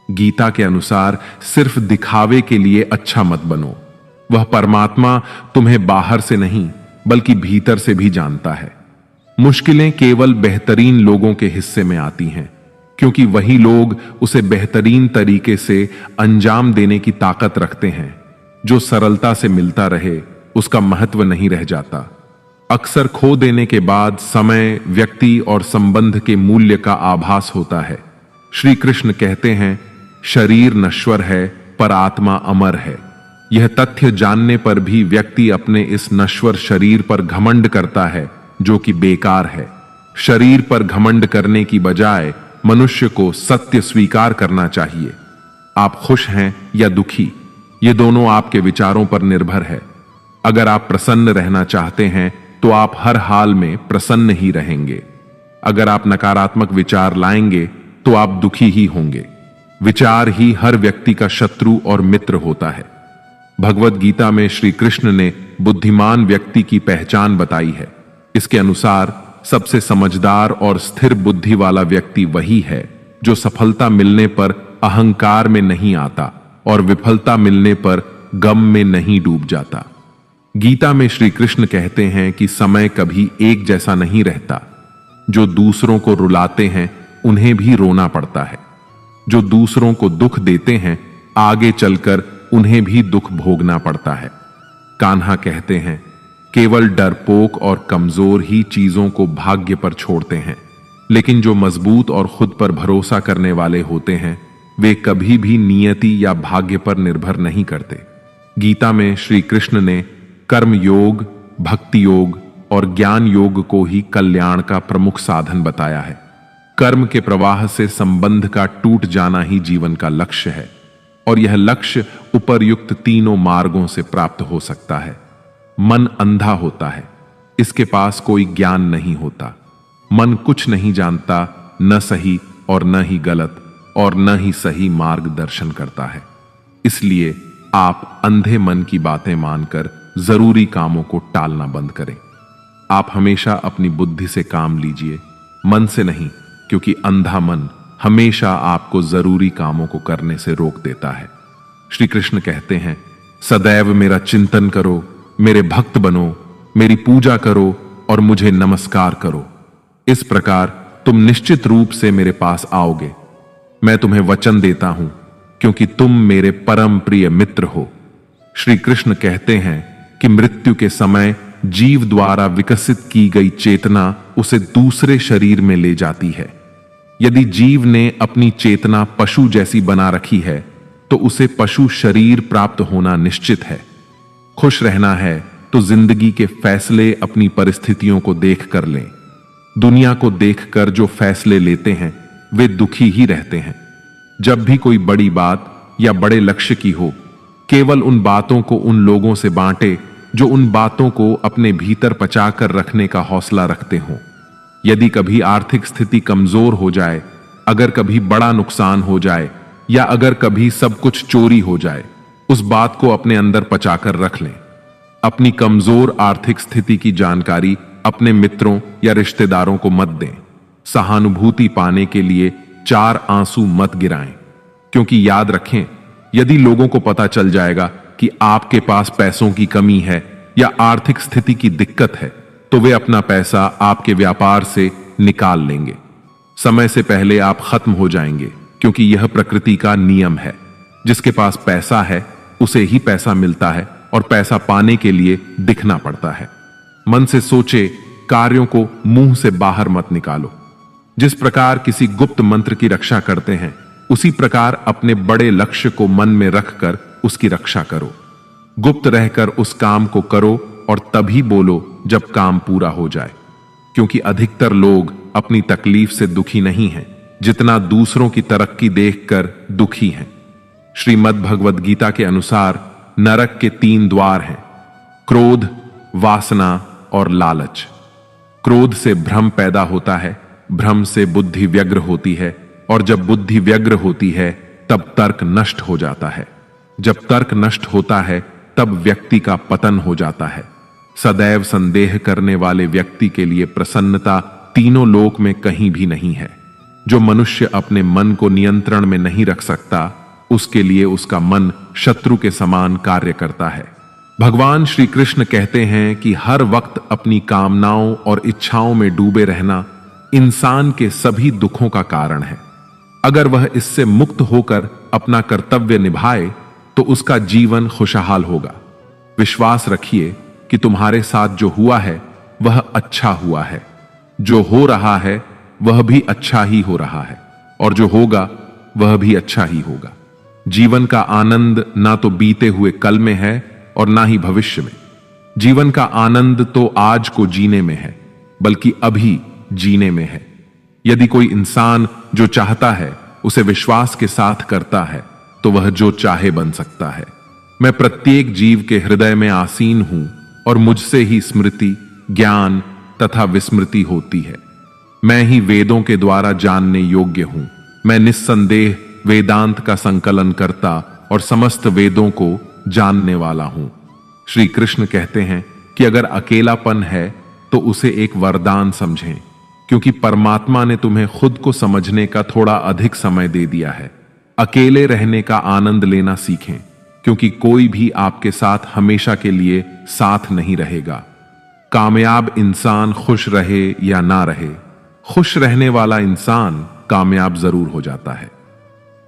गीता के अनुसार सिर्फ दिखावे के लिए अच्छा मत बनो। वह परमात्मा तुम्हें बाहर से नहीं बल्कि भीतर से भी जानता है। मुश्किलें केवल बेहतरीन लोगों के हिस्से में आती हैं, क्योंकि वही लोग उसे बेहतरीन तरीके से अंजाम देने की ताकत रखते हैं। जो सरलता से मिलता रहे उसका महत्व नहीं रह जाता। अक्सर खो देने के बाद समय, व्यक्ति और संबंध के मूल्य का आभास होता है। श्री कृष्ण कहते हैं, शरीर नश्वर है पर आत्मा अमर है। यह तथ्य जानने पर भी व्यक्ति अपने इस नश्वर शरीर पर घमंड करता है जो कि बेकार है। शरीर पर घमंड करने की बजाय मनुष्य को सत्य स्वीकार करना चाहिए। आप खुश हैं या दुखी, ये दोनों आपके विचारों पर निर्भर है। अगर आप प्रसन्न रहना चाहते हैं तो आप हर हाल में प्रसन्न ही रहेंगे। अगर आप नकारात्मक विचार लाएंगे तो आप दुखी ही होंगे। विचार ही हर व्यक्ति का शत्रु और मित्र होता है। भगवत गीता में श्री कृष्ण ने बुद्धिमान व्यक्ति की पहचान बताई है। इसके अनुसार सबसे समझदार और स्थिर बुद्धि वाला व्यक्ति वही है जो सफलता मिलने पर अहंकार में नहीं आता और विफलता मिलने पर गम में नहीं डूब जाता। गीता में श्री कृष्ण कहते हैं कि समय कभी एक जैसा नहीं रहता। जो दूसरों को रुलाते हैं उन्हें भी रोना पड़ता है। जो दूसरों को दुख देते हैं आगे चलकर उन्हें भी दुख भोगना पड़ता है। कान्हा कहते हैं, केवल डरपोक और कमजोर ही चीजों को भाग्य पर छोड़ते हैं, लेकिन जो मजबूत और खुद पर भरोसा करने वाले होते हैं वे कभी भी नियति या भाग्य पर निर्भर नहीं करते। गीता में श्री कृष्ण ने कर्म योग, भक्ति योग और ज्ञान योग को ही कल्याण का प्रमुख साधन बताया है। कर्म के प्रवाह से संबंध का टूट जाना ही जीवन का लक्ष्य है और यह लक्ष्य उपर्युक्त तीनों मार्गों से प्राप्त हो सकता है। मन अंधा होता है, इसके पास कोई ज्ञान नहीं होता। मन कुछ नहीं जानता, न सही और न ही गलत और न ही सही मार्गदर्शन करता है। इसलिए आप अंधे मन की बातें मानकर जरूरी कामों को टालना बंद करें। आप हमेशा अपनी बुद्धि से काम लीजिए, मन से नहीं, क्योंकि अंधा मन हमेशा आपको जरूरी कामों को करने से रोक देता है। श्री कृष्ण कहते हैं, सदैव मेरा चिंतन करो, मेरे भक्त बनो, मेरी पूजा करो और मुझे नमस्कार करो। इस प्रकार तुम निश्चित रूप से मेरे पास आओगे। मैं तुम्हें वचन देता हूं, क्योंकि तुम मेरे परम प्रिय मित्र हो। श्री कृष्ण कहते हैं कि मृत्यु के समय जीव द्वारा विकसित की गई चेतना उसे दूसरे शरीर में ले जाती है। यदि जीव ने अपनी चेतना पशु जैसी बना रखी है तो उसे पशु शरीर प्राप्त होना निश्चित है। खुश रहना है तो जिंदगी के फैसले अपनी परिस्थितियों को देख कर लें। दुनिया को देखकर जो फैसले लेते हैं वे दुखी ही रहते हैं। जब भी कोई बड़ी बात या बड़े लक्ष्य की हो, केवल उन बातों को उन लोगों से बांटे जो उन बातों को अपने भीतर पचाकर रखने का हौसला रखते हों। यदि कभी आर्थिक स्थिति कमजोर हो जाए, अगर कभी बड़ा नुकसान हो जाए या अगर कभी सब कुछ चोरी हो जाए, उस बात को अपने अंदर पचाकर रख लें। अपनी कमजोर आर्थिक स्थिति की जानकारी अपने मित्रों या रिश्तेदारों को मत दें। सहानुभूति पाने के लिए 4 आंसू मत गिराएं, क्योंकि याद रखें, यदि लोगों को पता चल जाएगा कि आपके पास पैसों की कमी है या आर्थिक स्थिति की दिक्कत है तो वे अपना पैसा आपके व्यापार से निकाल लेंगे। समय से पहले आप खत्म हो जाएंगे, क्योंकि यह प्रकृति का नियम है। जिसके पास पैसा है उसे ही पैसा मिलता है और पैसा पाने के लिए दिखना पड़ता है। मन से सोचे, कार्यों को मुंह से बाहर मत निकालो। जिस प्रकार किसी गुप्त मंत्र की रक्षा करते हैं, उसी प्रकार अपने बड़े लक्ष्य को मन में रखकर उसकी रक्षा करो। गुप्त रहकर उस काम को करो और तभी बोलो जब काम पूरा हो जाए, क्योंकि अधिकतर लोग अपनी तकलीफ से दुखी नहीं हैं, जितना दूसरों की तरक्की देखकर दुखी हैं। श्रीमद् भगवद गीता के अनुसार नरक के 3 द्वार हैं: क्रोध, वासना और लालच। क्रोध से भ्रम पैदा होता है, भ्रम से बुद्धि व्यग्र होती है और जब बुद्धि व्यग्र होती है तब तर्क नष्ट हो जाता है। जब तर्क नष्ट होता है तब व्यक्ति का पतन हो जाता है। सदैव संदेह करने वाले व्यक्ति के लिए प्रसन्नता तीनों लोक में कहीं भी नहीं है। जो मनुष्य अपने मन को नियंत्रण में नहीं रख सकता, उसके लिए उसका मन शत्रु के समान कार्य करता है। भगवान श्री कृष्ण कहते हैं कि हर वक्त अपनी कामनाओं और इच्छाओं में डूबे रहना इंसान के सभी दुखों का कारण है। अगर वह इससे मुक्त होकर अपना कर्तव्य निभाए तो उसका जीवन खुशहाल होगा। विश्वास रखिए कि तुम्हारे साथ जो हुआ है वह अच्छा हुआ है, जो हो रहा है वह भी अच्छा ही हो रहा है और जो होगा वह भी अच्छा ही होगा। जीवन का आनंद ना तो बीते हुए कल में है और ना ही भविष्य में। जीवन का आनंद तो आज को जीने में है, बल्कि अभी जीने में है। यदि कोई इंसान जो चाहता है उसे विश्वास के साथ करता है तो वह जो चाहे बन सकता है। मैं प्रत्येक जीव के हृदय में आसीन हूं और मुझसे ही स्मृति, ज्ञान तथा विस्मृति होती है। मैं ही वेदों के द्वारा जानने योग्य हूं। मैं निस्संदेह वेदांत का संकलन करता और समस्त वेदों को जानने वाला हूं। श्री कृष्ण कहते हैं कि अगर अकेलापन है तो उसे एक वरदान समझें, क्योंकि परमात्मा ने तुम्हें खुद को समझने का थोड़ा अधिक समय दे दिया है। अकेले रहने का आनंद लेना सीखें, क्योंकि कोई भी आपके साथ हमेशा के लिए साथ नहीं रहेगा। कामयाब इंसान खुश रहे या ना रहे, खुश रहने वाला इंसान कामयाब जरूर हो जाता है।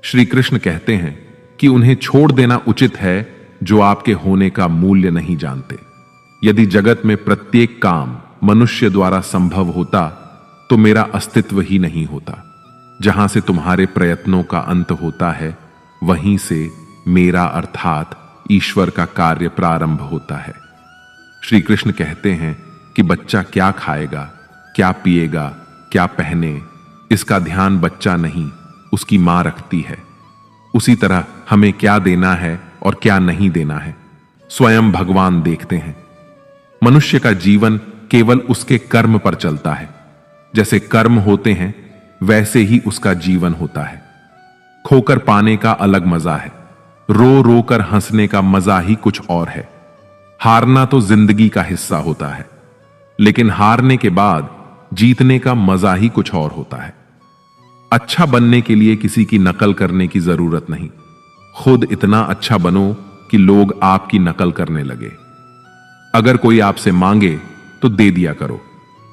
श्री कृष्ण कहते हैं कि उन्हें छोड़ देना उचित है जो आपके होने का मूल्य नहीं जानते। यदि जगत में प्रत्येक काम मनुष्य द्वारा संभव होता तो मेरा अस्तित्व ही नहीं होता। जहां से तुम्हारे प्रयत्नों का अंत होता है, वहीं से मेरा अर्थात ईश्वर का कार्य प्रारंभ होता है। श्री कृष्ण कहते हैं कि बच्चा क्या खाएगा, क्या पिएगा, क्या पहने, इसका ध्यान बच्चा नहीं उसकी मां रखती है। उसी तरह हमें क्या देना है और क्या नहीं देना है स्वयं भगवान देखते हैं। मनुष्य का जीवन केवल उसके कर्म पर चलता है। जैसे कर्म होते हैं वैसे ही उसका जीवन होता है। खोकर पाने का अलग मजा है, रो रो कर हंसने का मजा ही कुछ और है। हारना तो जिंदगी का हिस्सा होता है, लेकिन हारने के बाद जीतने का मजा ही कुछ और होता है। अच्छा बनने के लिए किसी की नकल करने की जरूरत नहीं। खुद इतना अच्छा बनो कि लोग आपकी नकल करने लगे। अगर कोई आपसे मांगे तो दे दिया करो,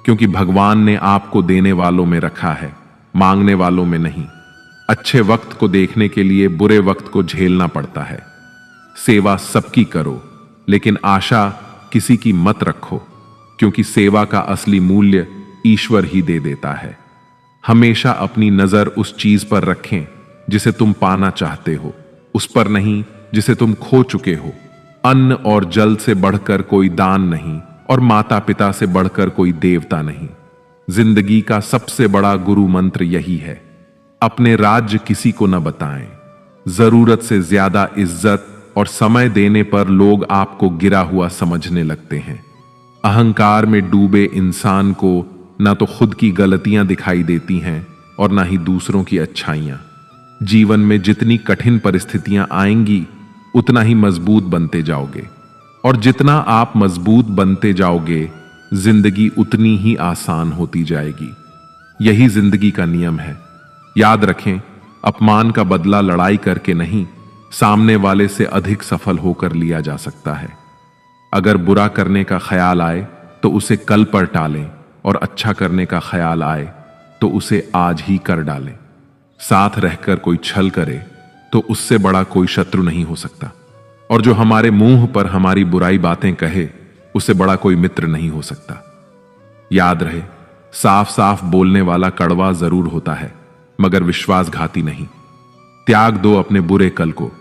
क्योंकि भगवान ने आपको देने वालों में रखा है, मांगने वालों में नहीं। अच्छे वक्त को देखने के लिए बुरे वक्त को झेलना पड़ता है। सेवा सबकी करो, लेकिन आशा किसी की मत रखो, क्योंकि सेवा का असली मूल्य ईश्वर ही दे देता है। हमेशा अपनी नजर उस चीज पर रखें जिसे तुम पाना चाहते हो, उस पर नहीं जिसे तुम खो चुके हो। अन्न और जल से बढ़कर कोई दान नहीं और माता पिता से बढ़कर कोई देवता नहीं। जिंदगी का सबसे बड़ा गुरु मंत्र यही है, अपने राज्य किसी को न बताएं। जरूरत से ज्यादा इज्जत और समय देने पर लोग आपको गिरा हुआ समझने लगते हैं। अहंकार में डूबे इंसान को ना तो खुद की गलतियां दिखाई देती हैं और ना ही दूसरों की अच्छाइयां। जीवन में जितनी कठिन परिस्थितियां आएंगी उतना ही मजबूत बनते जाओगे, और जितना आप मजबूत बनते जाओगे जिंदगी उतनी ही आसान होती जाएगी। यही जिंदगी का नियम है। याद रखें, अपमान का बदला लड़ाई करके नहीं, सामने वाले से अधिक सफल होकर लिया जा सकता है। अगर बुरा करने का ख्याल आए तो उसे कल पर टालें, और अच्छा करने का ख्याल आए तो उसे आज ही कर डालें। साथ रहकर कोई छल करे तो उससे बड़ा कोई शत्रु नहीं हो सकता, और जो हमारे मुंह पर हमारी बुराई बातें कहे उससे बड़ा कोई मित्र नहीं हो सकता। याद रहे, साफ साफ बोलने वाला कड़वा जरूर होता है, मगर विश्वासघाती नहीं। त्याग दो अपने बुरे कल को,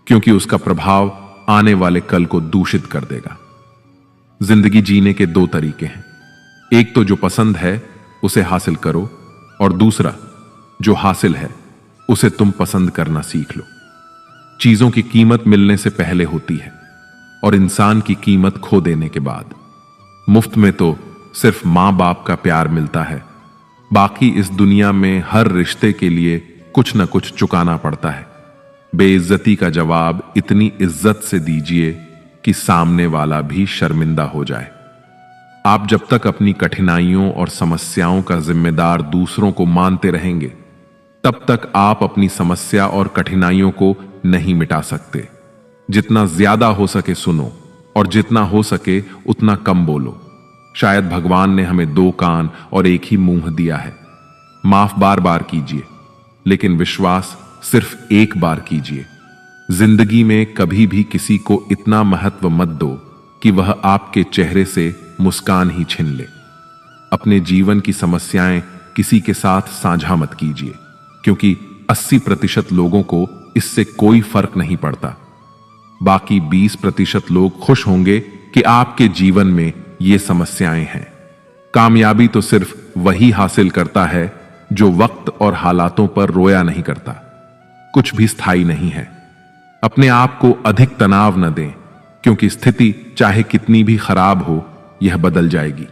क्योंकि उसका प्रभाव आने वाले कल को दूषित कर देगा। जिंदगी जीने के दो तरीके हैं, एक तो जो पसंद है उसे हासिल करो, और दूसरा जो हासिल है उसे तुम पसंद करना सीख लो। चीजों की कीमत मिलने से पहले होती है, और इंसान की कीमत खो देने के बाद। मुफ्त में तो सिर्फ मां बाप का प्यार मिलता है, बाकी इस दुनिया में हर रिश्ते के लिए कुछ न कुछ चुकाना पड़ता है। बेइज्जती का जवाब इतनी इज्जत से दीजिए कि सामने वाला भी शर्मिंदा हो जाए। आप जब तक अपनी कठिनाइयों और समस्याओं का जिम्मेदार दूसरों को मानते रहेंगे, तब तक आप अपनी समस्या और कठिनाइयों को नहीं मिटा सकते। जितना ज्यादा हो सके सुनो, और जितना हो सके उतना कम बोलो। शायद भगवान ने हमें दो कान और एक ही मुंह दिया है। माफ बार बार कीजिए, लेकिन विश्वास सिर्फ एक बार कीजिए। जिंदगी में कभी भी किसी को इतना महत्व मत दो कि वह आपके चेहरे से मुस्कान ही छीन ले। अपने जीवन की समस्याएं किसी के साथ साझा मत कीजिए, क्योंकि 80% लोगों को इससे कोई फर्क नहीं पड़ता। बाकी 20% लोग खुश होंगे कि आपके जीवन में ये समस्याएं हैं। कामयाबी तो सिर्फ वही हासिल करता है जो वक्त और हालातों पर रोया नहीं करता। कुछ भी स्थायी नहीं है। अपने आप को अधिक तनाव न दें, क्योंकि स्थिति चाहे कितनी भी खराब हो, यह बदल जाएगी।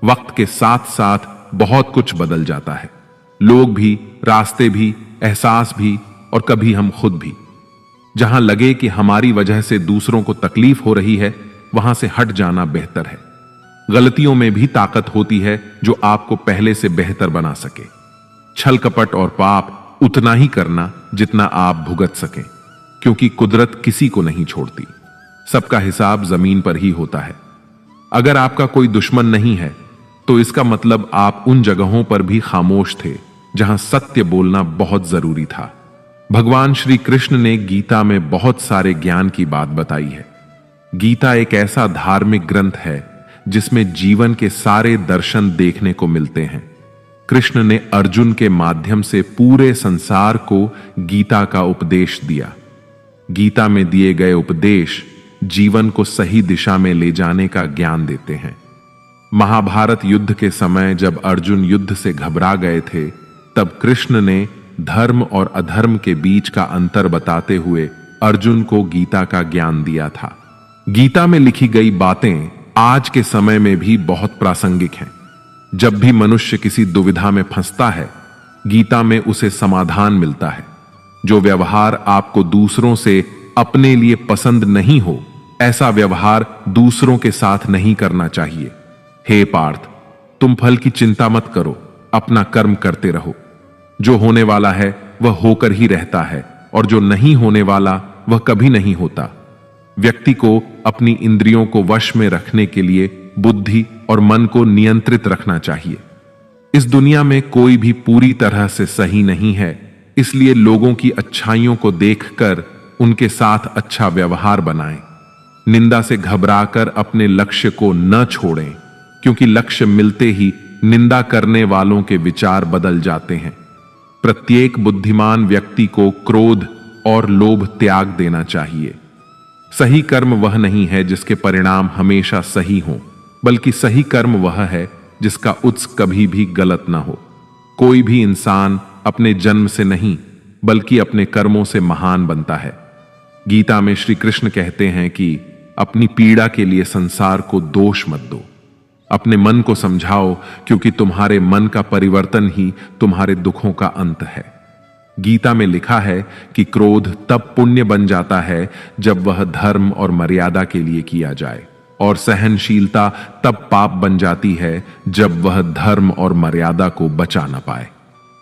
वक्त के साथ साथ बहुत कुछ बदल जाता है। लोग भी, रास्ते भी, एहसास भी और कभी हम खुद भी। जहां लगे कि हमारी वजह से दूसरों को तकलीफ हो रही है, वहां से हट जाना बेहतर है। गलतियों में भी ताकत होती है जो आपको पहले से बेहतर बना सके। छल कपट और पाप उतना ही करना जितना आप भुगत सकें, क्योंकि कुदरत किसी को नहीं छोड़ती। सबका हिसाब जमीन पर ही होता है। अगर आपका कोई दुश्मन नहीं है तो इसका मतलब आप उन जगहों पर भी खामोश थे जहां सत्य बोलना बहुत जरूरी था। भगवान श्री कृष्ण ने गीता में बहुत सारे ज्ञान की बात बताई है। गीता एक ऐसा धार्मिक ग्रंथ है जिसमें जीवन के सारे दर्शन देखने को मिलते हैं। कृष्ण ने अर्जुन के माध्यम से पूरे संसार को गीता का उपदेश दिया। गीता में दिए गए उपदेश जीवन को सही दिशा में ले जाने का ज्ञान देते हैं। महाभारत युद्ध के समय जब अर्जुन युद्ध से घबरा गए थे, तब कृष्ण ने धर्म और अधर्म के बीच का अंतर बताते हुए अर्जुन को गीता का ज्ञान दिया था। गीता में लिखी गई बातें आज के समय में भी बहुत प्रासंगिक हैं। जब भी मनुष्य किसी दुविधा में फंसता है, गीता में उसे समाधान मिलता है। जो व्यवहार आपको दूसरों से अपने लिए पसंद नहीं हो, ऐसा व्यवहार दूसरों के साथ नहीं करना चाहिए। हे पार्थ, तुम फल की चिंता मत करो, अपना कर्म करते रहो। जो होने वाला है वह होकर ही रहता है, और जो नहीं होने वाला वह कभी नहीं होता। व्यक्ति को अपनी इंद्रियों को वश में रखने के लिए बुद्धि और मन को नियंत्रित रखना चाहिए। इस दुनिया में कोई भी पूरी तरह से सही नहीं है, इसलिए लोगों की अच्छाइयों को देखकर उनके साथ अच्छा व्यवहार बनाएं। निंदा से घबराकर अपने लक्ष्य को न छोड़ें, क्योंकि लक्ष्य मिलते ही निंदा करने वालों के विचार बदल जाते हैं। प्रत्येक बुद्धिमान व्यक्ति को क्रोध और लोभ त्याग देना चाहिए। सही कर्म वह नहीं है जिसके परिणाम हमेशा सही हों, बल्कि सही कर्म वह है जिसका उत्स कभी भी गलत ना हो। कोई भी इंसान अपने जन्म से नहीं, बल्कि अपने कर्मों से महान बनता है। गीता में श्री कृष्ण कहते हैं कि अपनी पीड़ा के लिए संसार को दोष मत दो। अपने मन को समझाओ, क्योंकि तुम्हारे मन का परिवर्तन ही तुम्हारे दुखों का अंत है। गीता में लिखा है कि क्रोध तब पुण्य बन जाता है जब वह धर्म और मर्यादा के लिए किया जाए, और सहनशीलता तब पाप बन जाती है जब वह धर्म और मर्यादा को बचा न पाए।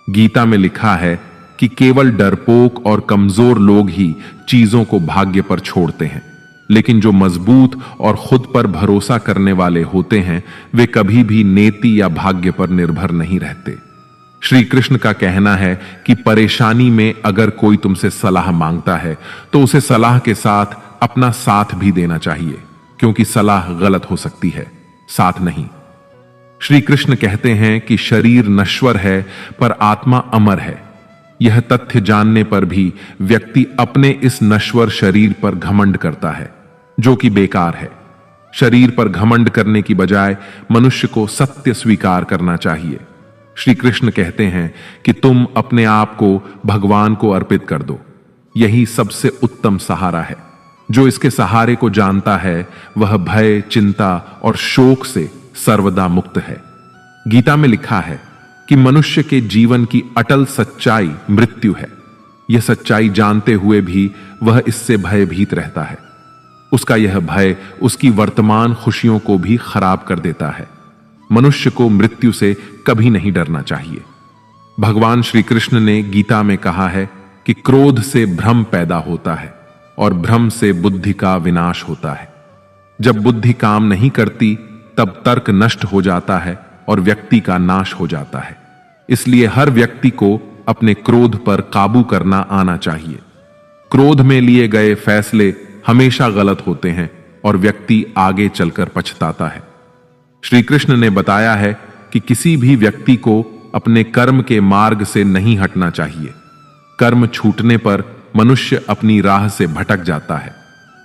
गीता में लिखा है कि केवल डरपोक और कमजोर लोग ही चीजों को भाग्य पर छोड़ते हैं, लेकिन जो मजबूत और खुद पर भरोसा करने वाले होते हैं वे कभी भी नेति या भाग्य पर निर्भर नहीं रहते। श्री कृष्ण का कहना है कि परेशानी में अगर कोई तुमसे सलाह मांगता है तो उसे सलाह के साथ अपना साथ भी देना चाहिए, क्योंकि सलाह गलत हो सकती है, साथ नहीं। श्री कृष्ण कहते हैं कि शरीर नश्वर है पर आत्मा अमर है। यह तथ्य जानने पर भी व्यक्ति अपने इस नश्वर शरीर पर घमंड करता है, जो कि बेकार है। शरीर पर घमंड करने की बजाय मनुष्य को सत्य स्वीकार करना चाहिए। श्री कृष्ण कहते हैं कि तुम अपने आप को भगवान को अर्पित कर दो। यही सबसे उत्तम सहारा है। जो इसके सहारे को जानता है वह भय, चिंता और शोक से सर्वदा मुक्त है। गीता में लिखा है कि मनुष्य के जीवन की अटल सच्चाई मृत्यु है। यह सच्चाई जानते हुए भी वह इससे भयभीत रहता है। उसका यह भय उसकी वर्तमान खुशियों को भी खराब कर देता है। मनुष्य को मृत्यु से कभी नहीं डरना चाहिए। भगवान श्री कृष्ण ने गीता में कहा है कि क्रोध से भ्रम पैदा होता है और भ्रम से बुद्धि का विनाश होता है। जब बुद्धि काम नहीं करती तब तर्क नष्ट हो जाता है और व्यक्ति का नाश हो जाता है। इसलिए हर व्यक्ति को अपने क्रोध पर काबू करना आना चाहिए। क्रोध में लिए गए फैसले हमेशा गलत होते हैं और व्यक्ति आगे चलकर पछताता है। श्री कृष्ण ने बताया है कि किसी भी व्यक्ति को अपने कर्म के मार्ग से नहीं हटना चाहिए। कर्म छूटने पर मनुष्य अपनी राह से भटक जाता है।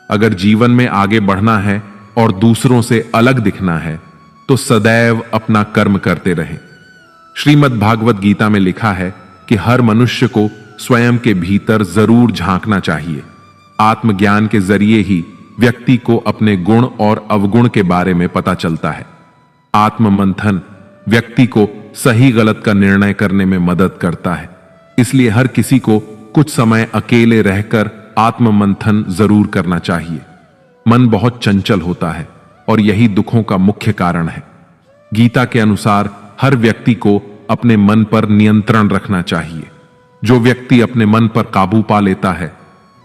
अगर जीवन में आगे बढ़ना है और दूसरों से अलग दिखना है तो सदैव अपना कर्म करते रहें। श्रीमद् भागवत गीता में लिखा है कि हर मनुष्य को स्वयं के भीतर जरूर झांकना चाहिए। आत्मज्ञान के जरिए ही व्यक्ति को अपने गुण और अवगुण के बारे में पता चलता है। आत्म मंथन व्यक्ति को सही गलत का निर्णय करने में मदद करता है। इसलिए हर किसी को कुछ समय अकेले रहकर आत्ममंथन जरूर करना चाहिए। मन बहुत चंचल होता है और यही दुखों का मुख्य कारण है। गीता के अनुसार हर व्यक्ति को अपने मन पर नियंत्रण रखना चाहिए। जो व्यक्ति अपने मन पर काबू पा लेता है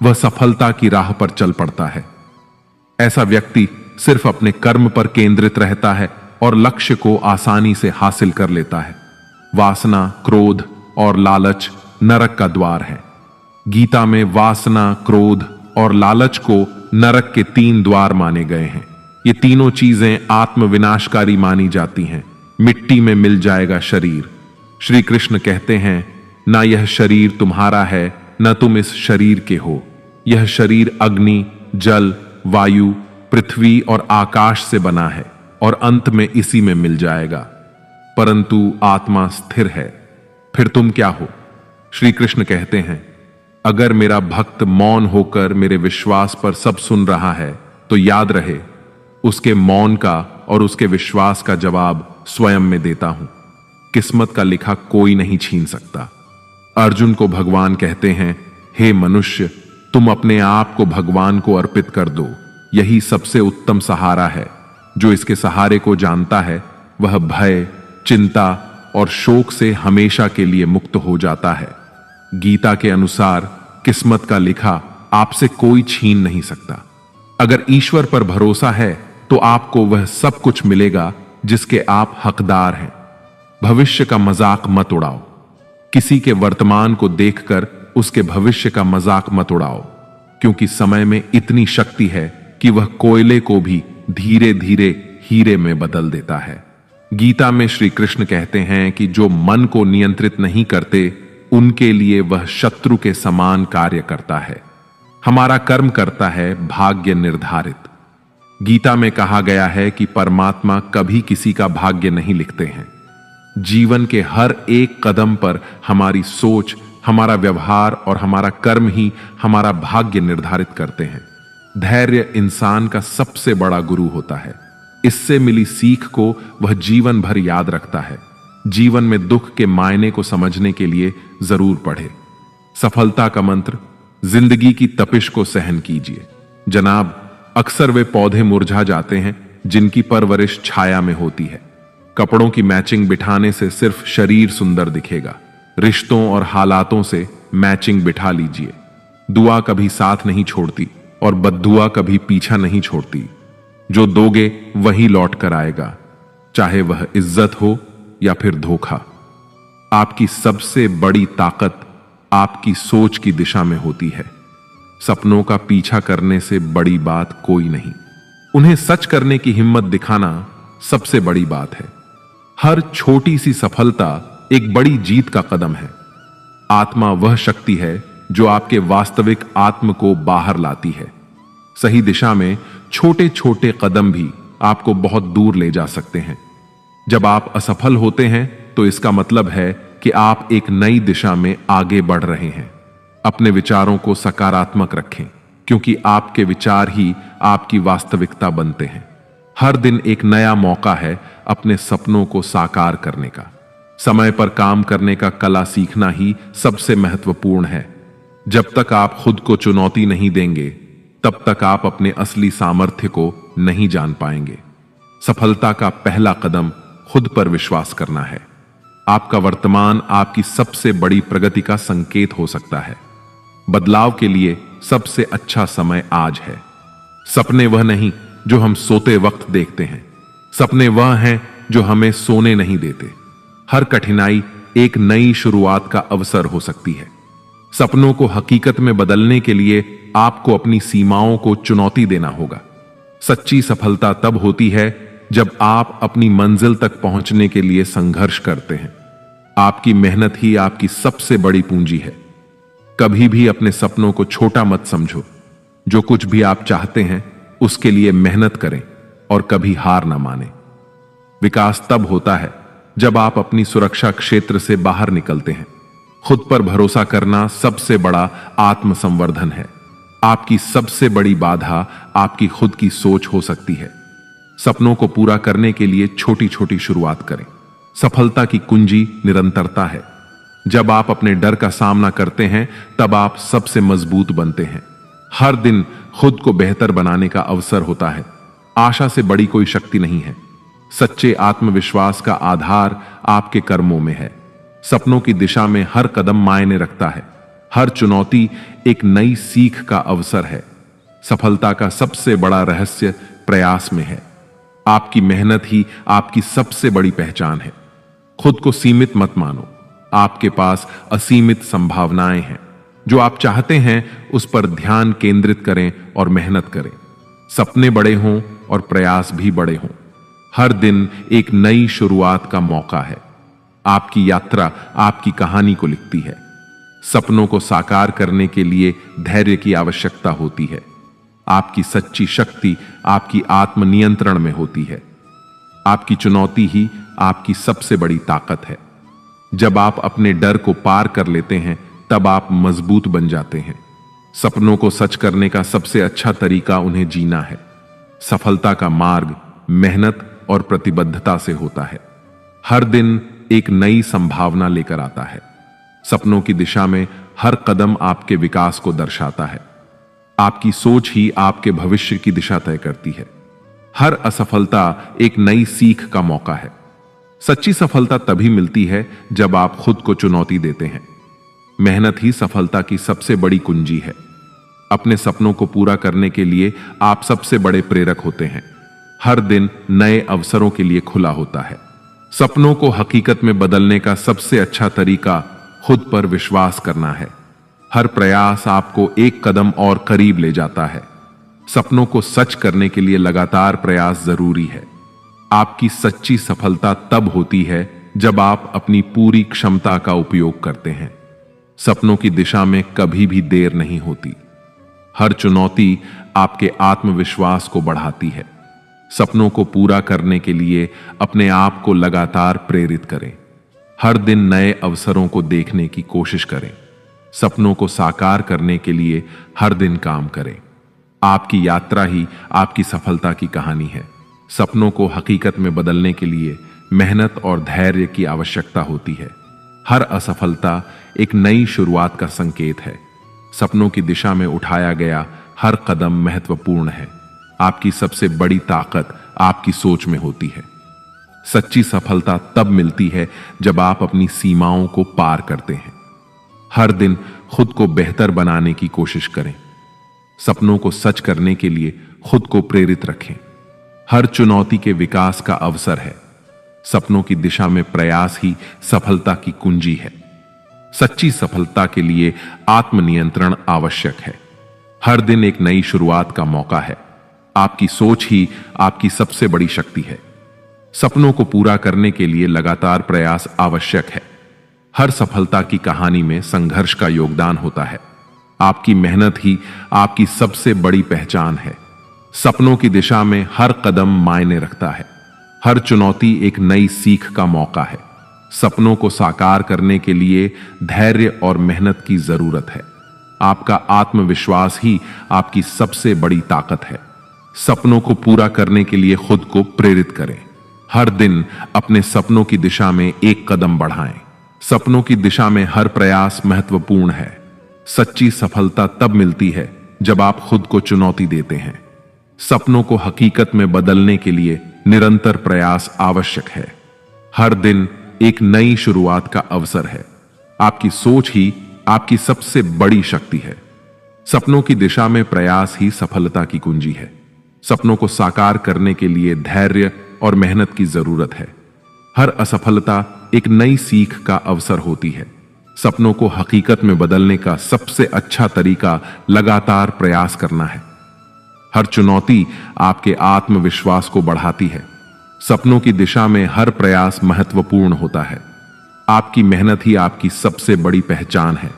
वह सफलता की राह पर चल पड़ता है। ऐसा व्यक्ति सिर्फ अपने कर्म पर केंद्रित रहता है और लक्ष्य को आसानी से हासिल कर लेता है। वासना, क्रोध और लालच नरक का द्वार है। गीता में वासना, क्रोध और लालच को नरक के 3 द्वार माने गए हैं। ये तीनों चीजें आत्मविनाशकारी मानी जाती हैं। मिट्टी में मिल जाएगा शरीर। श्री कृष्ण कहते हैं, ना यह शरीर तुम्हारा है, न तुम इस शरीर के हो। यह शरीर अग्नि, जल, वायु, पृथ्वी और आकाश से बना है और अंत में इसी में मिल जाएगा। परंतु आत्मा स्थिर है। फिर तुम क्या हो? श्री कृष्ण कहते हैं, अगर मेरा भक्त मौन होकर मेरे विश्वास पर सब सुन रहा है तो याद रहे, उसके मौन का और उसके विश्वास का जवाब स्वयं में देता हूं। किस्मत का लिखा कोई नहीं छीन सकता। अर्जुन को भगवान कहते हैं, हे मनुष्य, तुम अपने आप को भगवान को अर्पित कर दो। यही सबसे उत्तम सहारा है। जो इसके सहारे को जानता है वह भय, चिंता और शोक से हमेशा के लिए मुक्त हो जाता है। गीता के अनुसार किस्मत का लिखा आपसे कोई छीन नहीं सकता। अगर ईश्वर पर भरोसा है तो आपको वह सब कुछ मिलेगा जिसके आप हकदार हैं। भविष्य का मजाक मत उड़ाओ। किसी के वर्तमान को देखकर उसके भविष्य का मजाक मत उड़ाओ, क्योंकि समय में इतनी शक्ति है कि वह कोयले को भी धीरे धीरे हीरे में बदल देता है। गीता में श्री कृष्ण कहते हैं कि जो मन को नियंत्रित नहीं करते उनके लिए वह शत्रु के समान कार्य करता है। हमारा कर्म करता है भाग्य निर्धारित। गीता में कहा गया है कि परमात्मा कभी किसी का भाग्य नहीं लिखते हैं। जीवन के हर एक कदम पर हमारी सोच, हमारा व्यवहार और हमारा कर्म ही हमारा भाग्य निर्धारित करते हैं। धैर्य इंसान का सबसे बड़ा गुरु होता है। इससे मिली सीख को वह जीवन भर याद रखता है। जीवन में दुख के मायने को समझने के लिए जरूर पढ़े। सफलता का मंत्र, जिंदगी की तपिश को सहन कीजिए। जनाब, अक्सर वे पौधे मुरझा जाते हैं जिनकी परवरिश छाया में होती है। कपड़ों की मैचिंग बिठाने से सिर्फ शरीर सुंदर दिखेगा। रिश्तों और हालातों से मैचिंग बिठा लीजिए। दुआ कभी साथ नहीं छोड़ती और बद्दुआ कभी पीछा नहीं छोड़ती। जो दोगे वही लौट कर आएगा, चाहे वह इज्जत हो या फिर धोखा। आपकी सबसे बड़ी ताकत आपकी सोच की दिशा में होती है। सपनों का पीछा करने से बड़ी बात कोई नहीं। उन्हें सच करने की हिम्मत दिखाना सबसे बड़ी बात है। हर छोटी सी सफलता एक बड़ी जीत का कदम है। आत्मा वह शक्ति है जो आपके वास्तविक आत्म को बाहर लाती है। सही दिशा में छोटे छोटे कदम भी आपको बहुत दूर ले जा सकते हैं। जब आप असफल होते हैं तो इसका मतलब है कि आप एक नई दिशा में आगे बढ़ रहे हैं। अपने विचारों को सकारात्मक रखें, क्योंकि आपके विचार ही आपकी वास्तविकता बनते हैं। हर दिन एक नया मौका है अपने सपनों को साकार करने का। समय पर काम करने का कला सीखना ही सबसे महत्वपूर्ण है। जब तक आप खुद को चुनौती नहीं देंगे तब तक आप अपने असली सामर्थ्य को नहीं जान पाएंगे। सफलता का पहला कदम खुद पर विश्वास करना है। आपका वर्तमान आपकी सबसे बड़ी प्रगति का संकेत हो सकता है। बदलाव के लिए सबसे अच्छा समय आज है। सपने वह नहीं जो हम सोते वक्त देखते हैं, सपने वह हैं जो हमें सोने नहीं देते। हर कठिनाई एक नई शुरुआत का अवसर हो सकती है। सपनों को हकीकत में बदलने के लिए आपको अपनी सीमाओं को चुनौती देना होगा। सच्ची सफलता तब होती है जब आप अपनी मंजिल तक पहुंचने के लिए संघर्ष करते हैं। आपकी मेहनत ही आपकी सबसे बड़ी पूंजी है। कभी भी अपने सपनों को छोटा मत समझो। जो कुछ भी आप चाहते हैं उसके लिए मेहनत करें और कभी हार ना माने। विकास तब होता है जब आप अपनी सुरक्षा क्षेत्र से बाहर निकलते हैं। खुद पर भरोसा करना सबसे बड़ा आत्मसंवर्धन है। आपकी सबसे बड़ी बाधा आपकी खुद की सोच हो सकती है। सपनों को पूरा करने के लिए छोटी छोटी शुरुआत करें। सफलता की कुंजी निरंतरता है। जब आप अपने डर का सामना करते हैं तब आप सबसे मजबूत बनते हैं। हर दिन खुद को बेहतर बनाने का अवसर होता है। आशा से बड़ी कोई शक्ति नहीं है। सच्चे आत्मविश्वास का आधार आपके कर्मों में है। सपनों की दिशा में हर कदम मायने रखता है। हर चुनौती एक नई सीख का अवसर है। सफलता का सबसे बड़ा रहस्य प्रयास में है। आपकी मेहनत ही आपकी सबसे बड़ी पहचान है। खुद को सीमित मत मानो। आपके पास असीमित संभावनाएं हैं। जो आप चाहते हैं उस पर ध्यान केंद्रित करें और मेहनत करें। सपने बड़े हों और प्रयास भी बड़े हों। हर दिन एक नई शुरुआत का मौका है। आपकी यात्रा आपकी कहानी को लिखती है। सपनों को साकार करने के लिए धैर्य की आवश्यकता होती है। आपकी सच्ची शक्ति आपकी आत्मनियंत्रण में होती है। आपकी चुनौती ही आपकी सबसे बड़ी ताकत है। जब आप अपने डर को पार कर लेते हैं तब आप मजबूत बन जाते हैं। सपनों को सच करने का सबसे अच्छा तरीका उन्हें जीना है। सफलता का मार्ग मेहनत और प्रतिबद्धता से होता है। हर दिन एक नई संभावना लेकर आता है। सपनों की दिशा में हर कदम आपके विकास को दर्शाता है। आपकी सोच ही आपके भविष्य की दिशा तय करती है। हर असफलता एक नई सीख का मौका है। सच्ची सफलता तभी मिलती है जब आप खुद को चुनौती देते हैं। मेहनत ही सफलता की सबसे बड़ी कुंजी है। अपने सपनों को पूरा करने के लिए आप सबसे बड़े प्रेरक होते हैं। हर दिन नए अवसरों के लिए खुला होता है। सपनों को हकीकत में बदलने का सबसे अच्छा तरीका खुद पर विश्वास करना है। हर प्रयास आपको एक कदम और करीब ले जाता है। सपनों को सच करने के लिए लगातार प्रयास जरूरी है। आपकी सच्ची सफलता तब होती है जब आप अपनी पूरी क्षमता का उपयोग करते हैं। सपनों की दिशा में कभी भी देर नहीं होती। हर चुनौती आपके आत्मविश्वास को बढ़ाती है। सपनों को पूरा करने के लिए अपने आप को लगातार प्रेरित करें। हर दिन नए अवसरों को देखने की कोशिश करें। सपनों को साकार करने के लिए हर दिन काम करें। आपकी यात्रा ही आपकी सफलता की कहानी है। सपनों को हकीकत में बदलने के लिए मेहनत और धैर्य की आवश्यकता होती है। हर असफलता एक नई शुरुआत का संकेत है। सपनों की दिशा में उठाया गया हर कदम महत्वपूर्ण है। आपकी सबसे बड़ी ताकत आपकी सोच में होती है। सच्ची सफलता तब मिलती है जब आप अपनी सीमाओं को पार करते हैं। हर दिन खुद को बेहतर बनाने की कोशिश करें। सपनों को सच करने के लिए खुद को प्रेरित रखें। हर चुनौती के विकास का अवसर है। सपनों की दिशा में प्रयास ही सफलता की कुंजी है। सच्ची सफलता के लिए आत्मनियंत्रण आवश्यक है। हर दिन एक नई शुरुआत का मौका है। आपकी सोच ही आपकी सबसे बड़ी शक्ति है। सपनों को पूरा करने के लिए लगातार प्रयास आवश्यक है। हर सफलता की कहानी में संघर्ष का योगदान होता है। आपकी मेहनत ही आपकी सबसे बड़ी पहचान है। सपनों की दिशा में हर कदम मायने रखता है। हर चुनौती एक नई सीख का मौका है। सपनों को साकार करने के लिए धैर्य और मेहनत की जरूरत है। आपका आत्मविश्वास ही आपकी सबसे बड़ी ताकत है। सपनों को पूरा करने के लिए खुद को प्रेरित करें। हर दिन अपने सपनों की दिशा में एक कदम बढ़ाएं। सपनों की दिशा में हर प्रयास महत्वपूर्ण है। सच्ची सफलता तब मिलती है जब आप खुद को चुनौती देते हैं। सपनों को हकीकत में बदलने के लिए निरंतर प्रयास आवश्यक है। हर दिन एक नई शुरुआत का अवसर है। आपकी सोच ही आपकी सबसे बड़ी शक्ति है। सपनों की दिशा में प्रयास ही सफलता की कुंजी है। सपनों को साकार करने के लिए धैर्य और मेहनत की जरूरत है। हर असफलता एक नई सीख का अवसर होती है। सपनों को हकीकत में बदलने का सबसे अच्छा तरीका लगातार प्रयास करना है। हर चुनौती आपके आत्मविश्वास को बढ़ाती है। सपनों की दिशा में हर प्रयास महत्वपूर्ण होता है। आपकी मेहनत ही आपकी सबसे बड़ी पहचान है।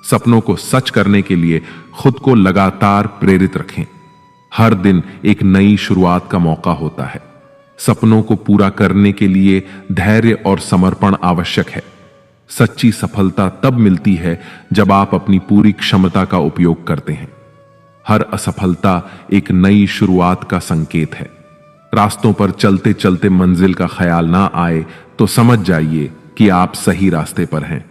सपनों को सच करने के लिए खुद को लगातार प्रेरित रखें। हर दिन एक नई शुरुआत का मौका होता है। सपनों को पूरा करने के लिए धैर्य और समर्पण आवश्यक है। सच्ची सफलता तब मिलती है जब आप अपनी पूरी क्षमता का उपयोग करते हैं। हर असफलता एक नई शुरुआत का संकेत है। रास्तों पर चलते चलते मंजिल का ख्याल ना आए तो समझ जाइए कि आप सही रास्ते पर हैं।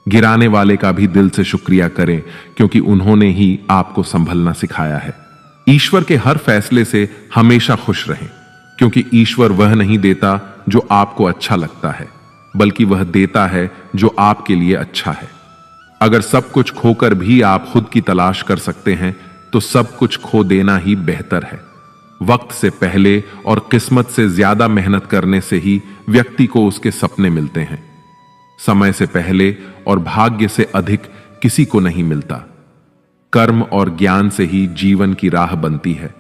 गिराने वाले का भी दिल से शुक्रिया करें, क्योंकि उन्होंने ही आपको संभलना सिखाया है। ईश्वर के हर फैसले से हमेशा खुश रहें, क्योंकि ईश्वर वह नहीं देता जो आपको अच्छा लगता है, बल्कि वह देता है जो आपके लिए अच्छा है। अगर सब कुछ खोकर भी आप खुद की तलाश कर सकते हैं तो सब कुछ खो देना ही बेहतर है। वक्त से पहले और किस्मत से ज्यादा मेहनत करने से ही व्यक्ति को उसके सपने मिलते हैं। समय से पहले और भाग्य से अधिक किसी को नहीं मिलता। कर्म और ज्ञान से ही जीवन की राह बनती है।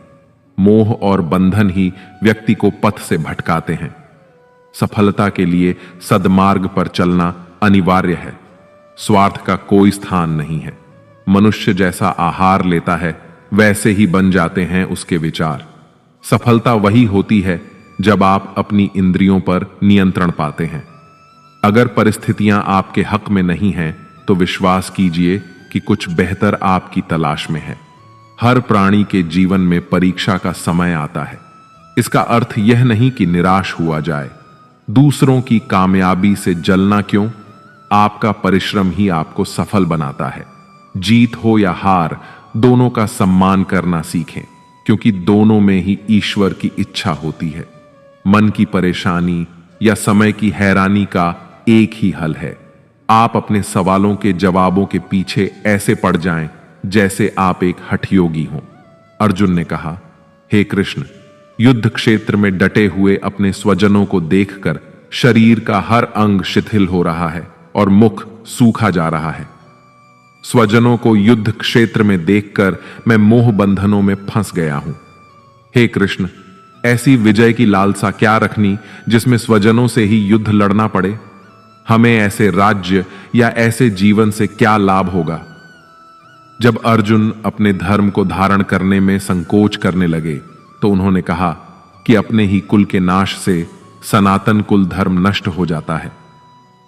मोह और बंधन ही व्यक्ति को पथ से भटकाते हैं। सफलता के लिए सद्मार्ग पर चलना अनिवार्य है। स्वार्थ का कोई स्थान नहीं है। मनुष्य जैसा आहार लेता है वैसे ही बन जाते हैं उसके विचार। सफलता वही होती है जब आप अपनी इंद्रियों पर नियंत्रण पाते हैं। अगर परिस्थितियां आपके हक में नहीं हैं तो विश्वास कीजिए कि कुछ बेहतर आपकी तलाश में है। हर प्राणी के जीवन में परीक्षा का समय आता है। इसका अर्थ यह नहीं कि निराश हुआ जाए। दूसरों की कामयाबी से जलना क्यों? आपका परिश्रम ही आपको सफल बनाता है। जीत हो या हार, दोनों का सम्मान करना सीखें, क्योंकि दोनों में ही ईश्वर की इच्छा होती है। मन की परेशानी या समय की हैरानी का एक ही हल है। आप अपने सवालों के जवाबों के पीछे ऐसे पड़ जाएं जैसे आप एक हठयोगी हों। अर्जुन ने कहा, हे कृष्ण, युद्ध क्षेत्र में डटे हुए अपने स्वजनों को देखकर शरीर का हर अंग शिथिल हो रहा है और मुख सूखा जा रहा है। स्वजनों को युद्ध क्षेत्र में देखकर मैं मोह बंधनों में फंस गया हूं। हे कृष्ण, ऐसी विजय की लालसा क्या रखनी जिसमें स्वजनों से ही युद्ध लड़ना पड़े? हमें ऐसे राज्य या ऐसे जीवन से क्या लाभ होगा? जब अर्जुन अपने धर्म को धारण करने में संकोच करने लगे तो उन्होंने कहा कि अपने ही कुल के नाश से सनातन कुल धर्म नष्ट हो जाता है।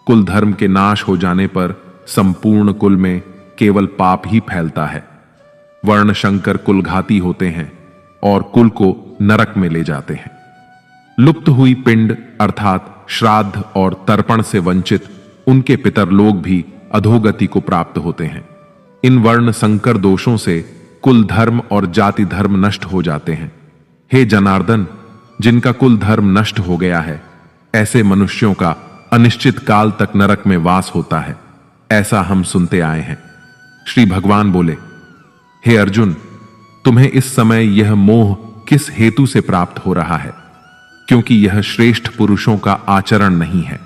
कुल धर्म के नाश हो जाने पर संपूर्ण कुल में केवल पाप ही फैलता है। वर्ण शंकर कुलघाती होते हैं और कुल को नरक में ले जाते हैं। लुप्त हुई पिंड अर्थात श्राद्ध और तर्पण से वंचित उनके पितर लोग भी अधोगति को प्राप्त होते हैं। इन वर्ण संकर दोषों से कुल धर्म और जाति धर्म नष्ट हो जाते हैं। हे जनार्दन, जिनका कुल धर्म नष्ट हो गया है, ऐसे मनुष्यों का अनिश्चित काल तक नरक में वास होता है, ऐसा हम सुनते आए हैं। श्री भगवान बोले, हे अर्जुन, तुम्हें इस समय यह मोह किस हेतु से प्राप्त हो रहा है? क्योंकि यह श्रेष्ठ पुरुषों का आचरण नहीं है।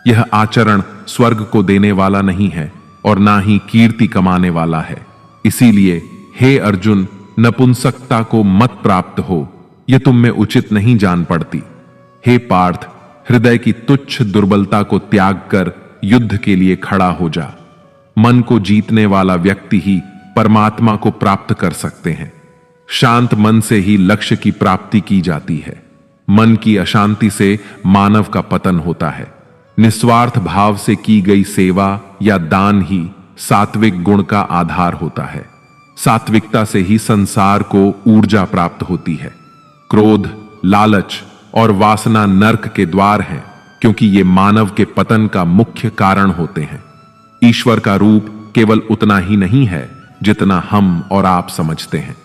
यह आचरण स्वर्ग को देने वाला नहीं है और ना ही कीर्ति कमाने वाला है। इसीलिए हे अर्जुन, नपुंसकता को मत प्राप्त हो, यह तुम में उचित नहीं जान पड़ती। हे पार्थ, हृदय की तुच्छ दुर्बलता को त्याग कर युद्ध के लिए खड़ा हो जा। मन को जीतने वाला व्यक्ति ही परमात्मा को प्राप्त कर सकते हैं। शांत मन से ही लक्ष्य की प्राप्ति की जाती है। मन की अशांति से मानव का पतन होता है। निस्वार्थ भाव से की गई सेवा या दान ही सात्विक गुण का आधार होता है। सात्विकता से ही संसार को ऊर्जा प्राप्त होती है। क्रोध, लालच और वासना नरक के द्वार हैं, क्योंकि ये मानव के पतन का मुख्य कारण होते हैं। ईश्वर का रूप केवल उतना ही नहीं है जितना हम और आप समझते हैं।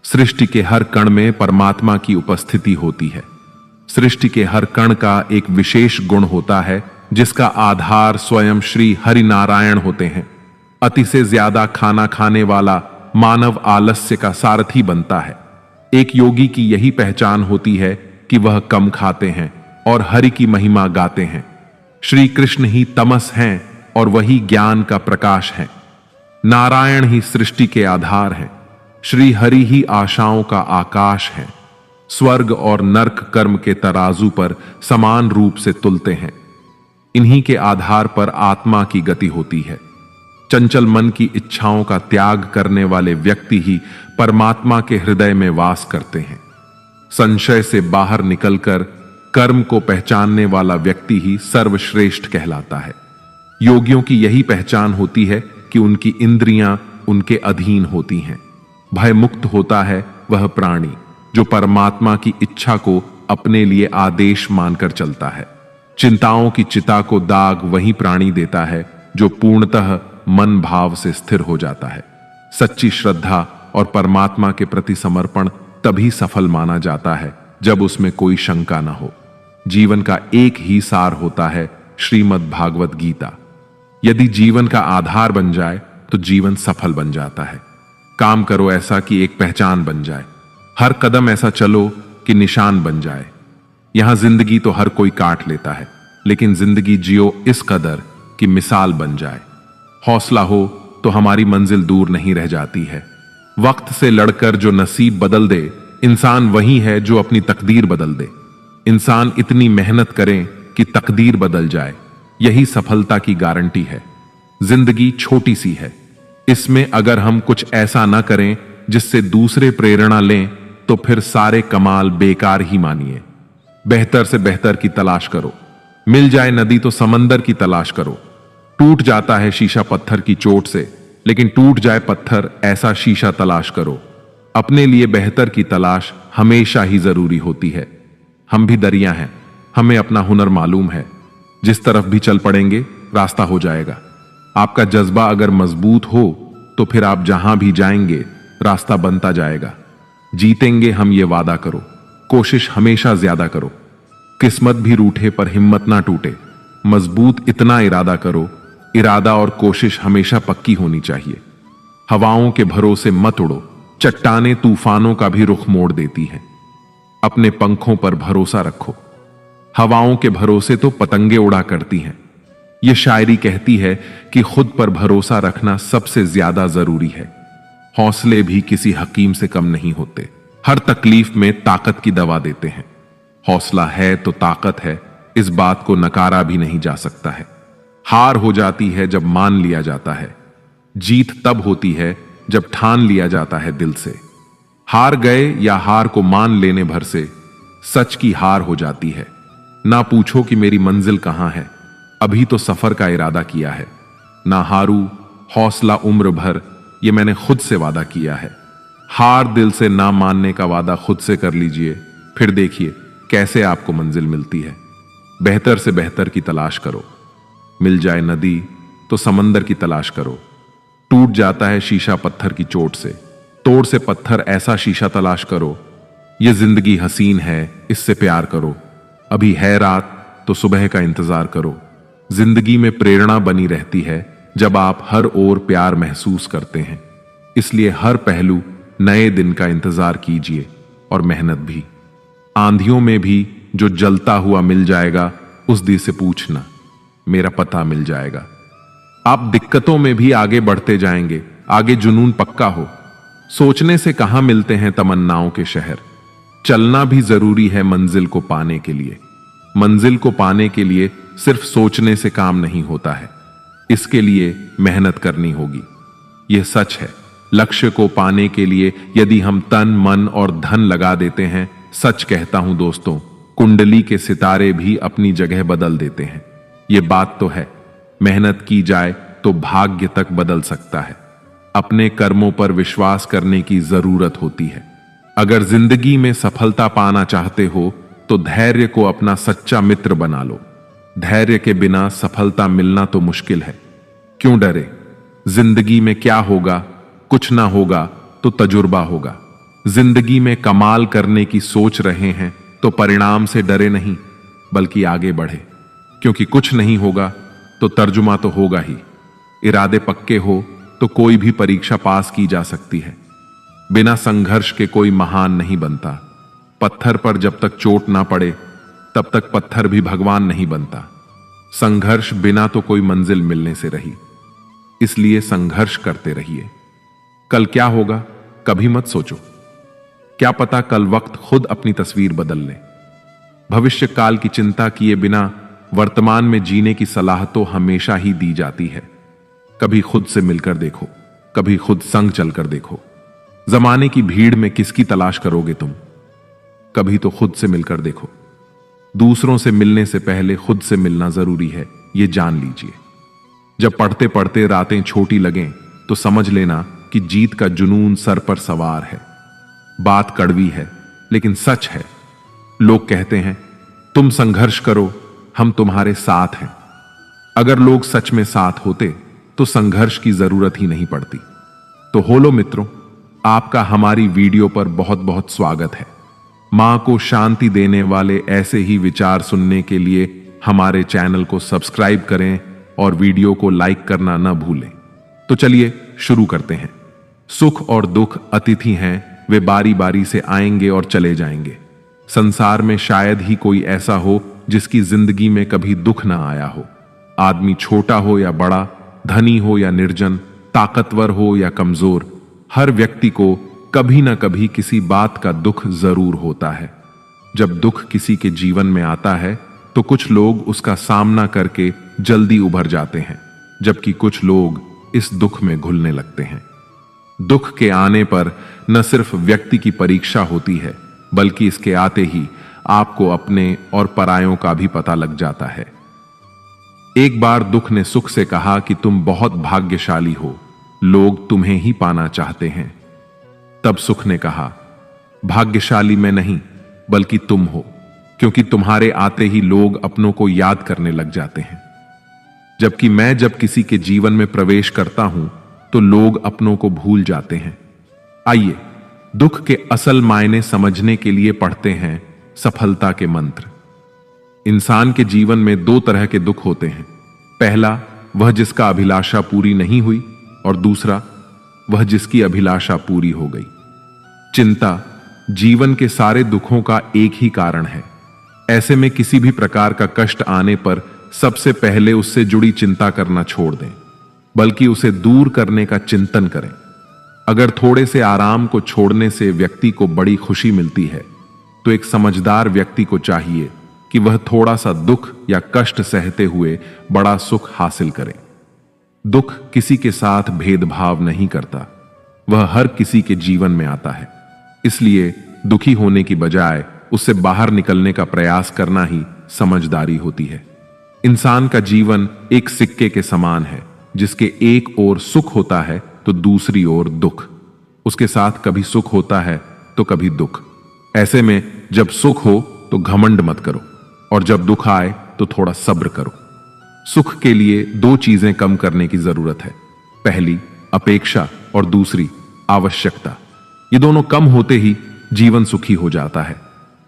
सृष्टि के हर कण में परमात्मा की उपस्थिति होती है। सृष्टि के हर कण का एक विशेष गुण होता है, जिसका आधार स्वयं श्री हरि नारायण होते हैं। अति से ज्यादा खाना खाने वाला मानव आलस्य का सारथी बनता है। एक योगी की यही पहचान होती है कि वह कम खाते हैं और हरि की महिमा गाते हैं। श्री कृष्ण ही तमस हैं और वही ज्ञान का प्रकाश है। नारायण ही सृष्टि के आधार हैं। श्री हरि ही आशाओं का आकाश है। स्वर्ग और नरक कर्म के तराजू पर समान रूप से तुलते हैं। इन्हीं के आधार पर आत्मा की गति होती है। चंचल मन की इच्छाओं का त्याग करने वाले व्यक्ति ही परमात्मा के हृदय में वास करते हैं। संशय से बाहर निकलकर कर्म को पहचानने वाला व्यक्ति ही सर्वश्रेष्ठ कहलाता है। योगियों की यही पहचान होती है कि उनकी इंद्रियां उनके अधीन होती हैं। भय मुक्त होता है वह प्राणी जो परमात्मा की इच्छा को अपने लिए आदेश मानकर चलता है। चिंताओं की चिता को दाग वही प्राणी देता है जो पूर्णतः मन भाव से स्थिर हो जाता है। सच्ची श्रद्धा और परमात्मा के प्रति समर्पण तभी सफल माना जाता है जब उसमें कोई शंका न हो। जीवन का एक ही सार होता है, श्रीमद् भागवत गीता। यदि जीवन का आधार बन जाए तो जीवन सफल बन जाता है। काम करो ऐसा कि एक पहचान बन जाए, हर कदम ऐसा चलो कि निशान बन जाए। यहां जिंदगी तो हर कोई काट लेता है, लेकिन जिंदगी जियो इस कदर कि मिसाल बन जाए। हौसला हो तो हमारी मंजिल दूर नहीं रह जाती है। वक्त से लड़कर जो नसीब बदल दे, इंसान वही है जो अपनी तकदीर बदल दे। इंसान इतनी मेहनत करें कि तकदीर बदल जाए, यही सफलता की गारंटी है। जिंदगी छोटी सी है, इसमें अगर हम कुछ ऐसा ना करें जिससे दूसरे प्रेरणा लें तो फिर सारे कमाल बेकार ही मानिए। बेहतर से बेहतर की तलाश करो, मिल जाए नदी तो समंदर की तलाश करो। टूट जाता है शीशा पत्थर की चोट से, लेकिन टूट जाए पत्थर ऐसा शीशा तलाश करो। अपने लिए बेहतर की तलाश हमेशा ही जरूरी होती है। हम भी दरिया हैं, हमें अपना हुनर मालूम है। जिस तरफ भी चल पड़ेंगे रास्ता हो जाएगा। आपका जज्बा अगर मजबूत हो तो फिर आप जहां भी जाएंगे रास्ता बनता जाएगा। जीतेंगे हम, ये वादा करो। कोशिश हमेशा ज्यादा करो। किस्मत भी रूठे पर हिम्मत ना टूटे। मजबूत इतना इरादा करो, इरादा और कोशिश हमेशा पक्की होनी चाहिए। हवाओं के भरोसे मत उड़ो, चट्टानें तूफानों का भी रुख मोड़ देती हैं। अपने पंखों पर भरोसा रखो, हवाओं के भरोसे तो पतंगे उड़ा करती हैं। यह शायरी कहती है कि खुद पर भरोसा रखना सबसे ज्यादा जरूरी है। हौसले भी किसी हकीम से कम नहीं होते, हर तकलीफ में ताकत की दवा देते हैं। हौसला है तो ताकत है, इस बात को नकारा भी नहीं जा सकता है। हार हो जाती है जब मान लिया जाता है, जीत तब होती है जब ठान लिया जाता है दिल से। हार गए या हार को मान लेने भर से सच की हार हो जाती है। ना पूछो कि मेरी मंजिल कहां है, अभी तो सफर का इरादा किया है। ना हारू, हौसला उम्र भर, ये मैंने खुद से वादा किया है। हार दिल से ना मानने का वादा खुद से कर लीजिए, फिर देखिए कैसे आपको मंजिल मिलती है। बेहतर से बेहतर की तलाश करो, मिल जाए नदी तो समंदर की तलाश करो। टूट जाता है शीशा पत्थर की चोट से, तोड़ से पत्थर ऐसा शीशा तलाश करो। ये जिंदगी हसीन है, इससे प्यार करो। अभी है रात तो सुबह का इंतजार करो। जिंदगी में प्रेरणा बनी रहती है जब आप हर ओर प्यार महसूस करते हैं। इसलिए हर पहलू नए दिन का इंतजार कीजिए और मेहनत भी। आंधियों में भी जो जलता हुआ मिल जाएगा उस दी से पूछना, मेरा पता मिल जाएगा। आप दिक्कतों में भी आगे बढ़ते जाएंगे, आगे जुनून पक्का हो। सोचने से कहां मिलते हैं तमन्नाओं के शहर। चलना भी जरूरी है मंजिल को पाने के लिए। मंजिल को पाने के लिए सिर्फ सोचने से काम नहीं होता है, इसके लिए मेहनत करनी होगी। यह सच है, लक्ष्य को पाने के लिए यदि हम तन मन और धन लगा देते हैं, सच कहता हूं दोस्तों, कुंडली के सितारे भी अपनी जगह बदल देते हैं। यह बात तो है, मेहनत की जाए तो भाग्य तक बदल सकता है। अपने कर्मों पर विश्वास करने की जरूरत होती है। अगर जिंदगी में सफलता पाना चाहते हो तो धैर्य को अपना सच्चा मित्र बना लो। धैर्य के बिना सफलता मिलना तो मुश्किल है। क्यों डरे? जिंदगी में क्या होगा? कुछ ना होगा तो तजुर्बा होगा। जिंदगी में कमाल करने की सोच रहे हैं तो परिणाम से डरे नहीं, बल्कि आगे बढ़े, क्योंकि कुछ नहीं होगा तो तर्जुमा तो होगा ही। इरादे पक्के हो तो कोई भी परीक्षा पास की जा सकती है। बिना संघर्ष के कोई महान नहीं बनता। पत्थर पर जब तक चोट ना पड़े तब तक पत्थर भी भगवान नहीं बनता। संघर्ष बिना तो कोई मंजिल मिलने से रही, इसलिए संघर्ष करते रहिए। कल क्या होगा कभी मत सोचो, क्या पता कल वक्त खुद अपनी तस्वीर बदल ले। भविष्य काल की चिंता किए बिना वर्तमान में जीने की सलाह तो हमेशा ही दी जाती है। कभी खुद से मिलकर देखो, कभी खुद संग चलकर देखो। जमाने की भीड़ में किसकी तलाश करोगे तुम? कभी तो खुद से मिलकर देखो। दूसरों से मिलने से पहले खुद से मिलना जरूरी है, यह जान लीजिए। जब पढ़ते पढ़ते रातें छोटी लगें तो समझ लेना कि जीत का जुनून सर पर सवार है। बात कड़वी है लेकिन सच है। लोग कहते हैं, तुम संघर्ष करो, हम तुम्हारे साथ हैं। अगर लोग सच में साथ होते तो संघर्ष की जरूरत ही नहीं पड़ती। तो होलो मित्रों, आपका हमारी वीडियो पर बहुत बहुत स्वागत है। मां को शांति देने वाले ऐसे ही विचार सुनने के लिए हमारे चैनल को सब्सक्राइब करें और वीडियो को लाइक करना न भूलें। तो चलिए शुरू करते हैं। सुख और दुख अतिथि हैं, वे बारी बारी से आएंगे और चले जाएंगे। संसार में शायद ही कोई ऐसा हो जिसकी जिंदगी में कभी दुख ना आया हो। आदमी छोटा हो या बड़ा, धनी हो या निर्जन, ताकतवर हो या कमजोर, हर व्यक्ति को कभी ना कभी किसी बात का दुख जरूर होता है। जब दुख किसी के जीवन में आता है तो कुछ लोग उसका सामना करके जल्दी उभर जाते हैं, जबकि कुछ लोग इस दुख में घुलने लगते हैं। दुख के आने पर न सिर्फ व्यक्ति की परीक्षा होती है, बल्कि इसके आते ही आपको अपने और परायों का भी पता लग जाता है। एक बार दुख ने सुख से कहा कि तुम बहुत भाग्यशाली हो, लोग तुम्हें ही पाना चाहते हैं। तब सुख ने कहा, भाग्यशाली मैं नहीं बल्कि तुम हो, क्योंकि तुम्हारे आते ही लोग अपनों को याद करने लग जाते हैं। जबकि मैं जब किसी के जीवन में प्रवेश करता हूं तो लोग अपनों को भूल जाते हैं। आइए दुख के असल मायने समझने के लिए पढ़ते हैं सफलता के मंत्र। इंसान के जीवन में दो तरह के दुख होते हैं। पहला, वह जिसका अभिलाषा पूरी नहीं हुई, और दूसरा, वह जिसकी अभिलाषा पूरी हो गई। चिंता जीवन के सारे दुखों का एक ही कारण है। ऐसे में किसी भी प्रकार का कष्ट आने पर सबसे पहले उससे जुड़ी चिंता करना छोड़ दें, बल्कि उसे दूर करने का चिंतन करें। अगर थोड़े से आराम को छोड़ने से व्यक्ति को बड़ी खुशी मिलती है, तो एक समझदार व्यक्ति को चाहिए कि वह थोड़ा सा दुख या कष्ट सहते हुए बड़ा सुख हासिल करे। दुख किसी के साथ भेदभाव नहीं करता, वह हर किसी के जीवन में आता है। इसलिए दुखी होने की बजाय उससे बाहर निकलने का प्रयास करना ही समझदारी होती है। इंसान का जीवन एक सिक्के के समान है, जिसके एक ओर सुख होता है तो दूसरी ओर दुख। उसके साथ कभी सुख होता है तो कभी दुख। ऐसे में जब सुख हो तो घमंड मत करो, और जब दुख आए तो थोड़ा सब्र करो। सुख के लिए दो चीजें कम करने की जरूरत है। पहली, अपेक्षा, और दूसरी, आवश्यकता। ये दोनों कम होते ही जीवन सुखी हो जाता है।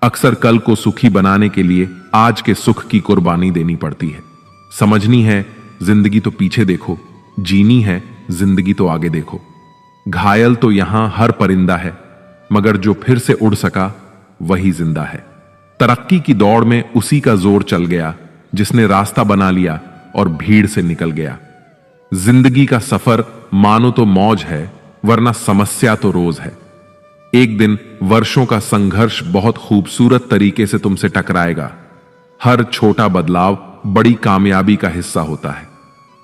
अक्सर कल को सुखी बनाने के लिए आज के सुख की कुर्बानी देनी पड़ती है। समझनी है जिंदगी तो पीछे देखो, जीनी है जिंदगी तो आगे देखो। घायल तो यहां हर परिंदा है, मगर जो फिर से उड़ सका वही जिंदा है। तरक्की की दौड़ में उसी का जोर चल गया जिसने रास्ता बना लिया और भीड़ से निकल गया। जिंदगी का सफर मानो तो मौज है, वरना समस्या तो रोज है। एक दिन वर्षों का संघर्ष बहुत खूबसूरत तरीके से तुमसे टकराएगा। हर छोटा बदलाव बड़ी कामयाबी का हिस्सा होता है।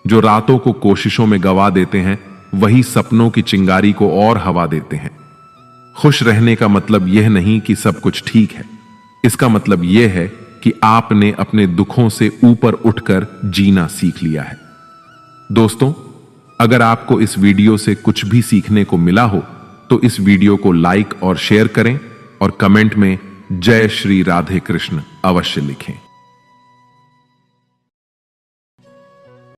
जो रातों को कोशिशों में गवा देते हैं, वही सपनों की चिंगारी को और हवा देते हैं। खुश रहने का मतलब यह नहीं कि सब कुछ ठीक है। इसका मतलब यह है कि आपने अपने दुखों से ऊपर उठकर जीना सीख लिया है। दोस्तों, अगर आपको इस वीडियो से कुछ भी सीखने को मिला हो तो इस वीडियो को लाइक और शेयर करें, और कमेंट में जय श्री राधे कृष्ण अवश्य लिखें।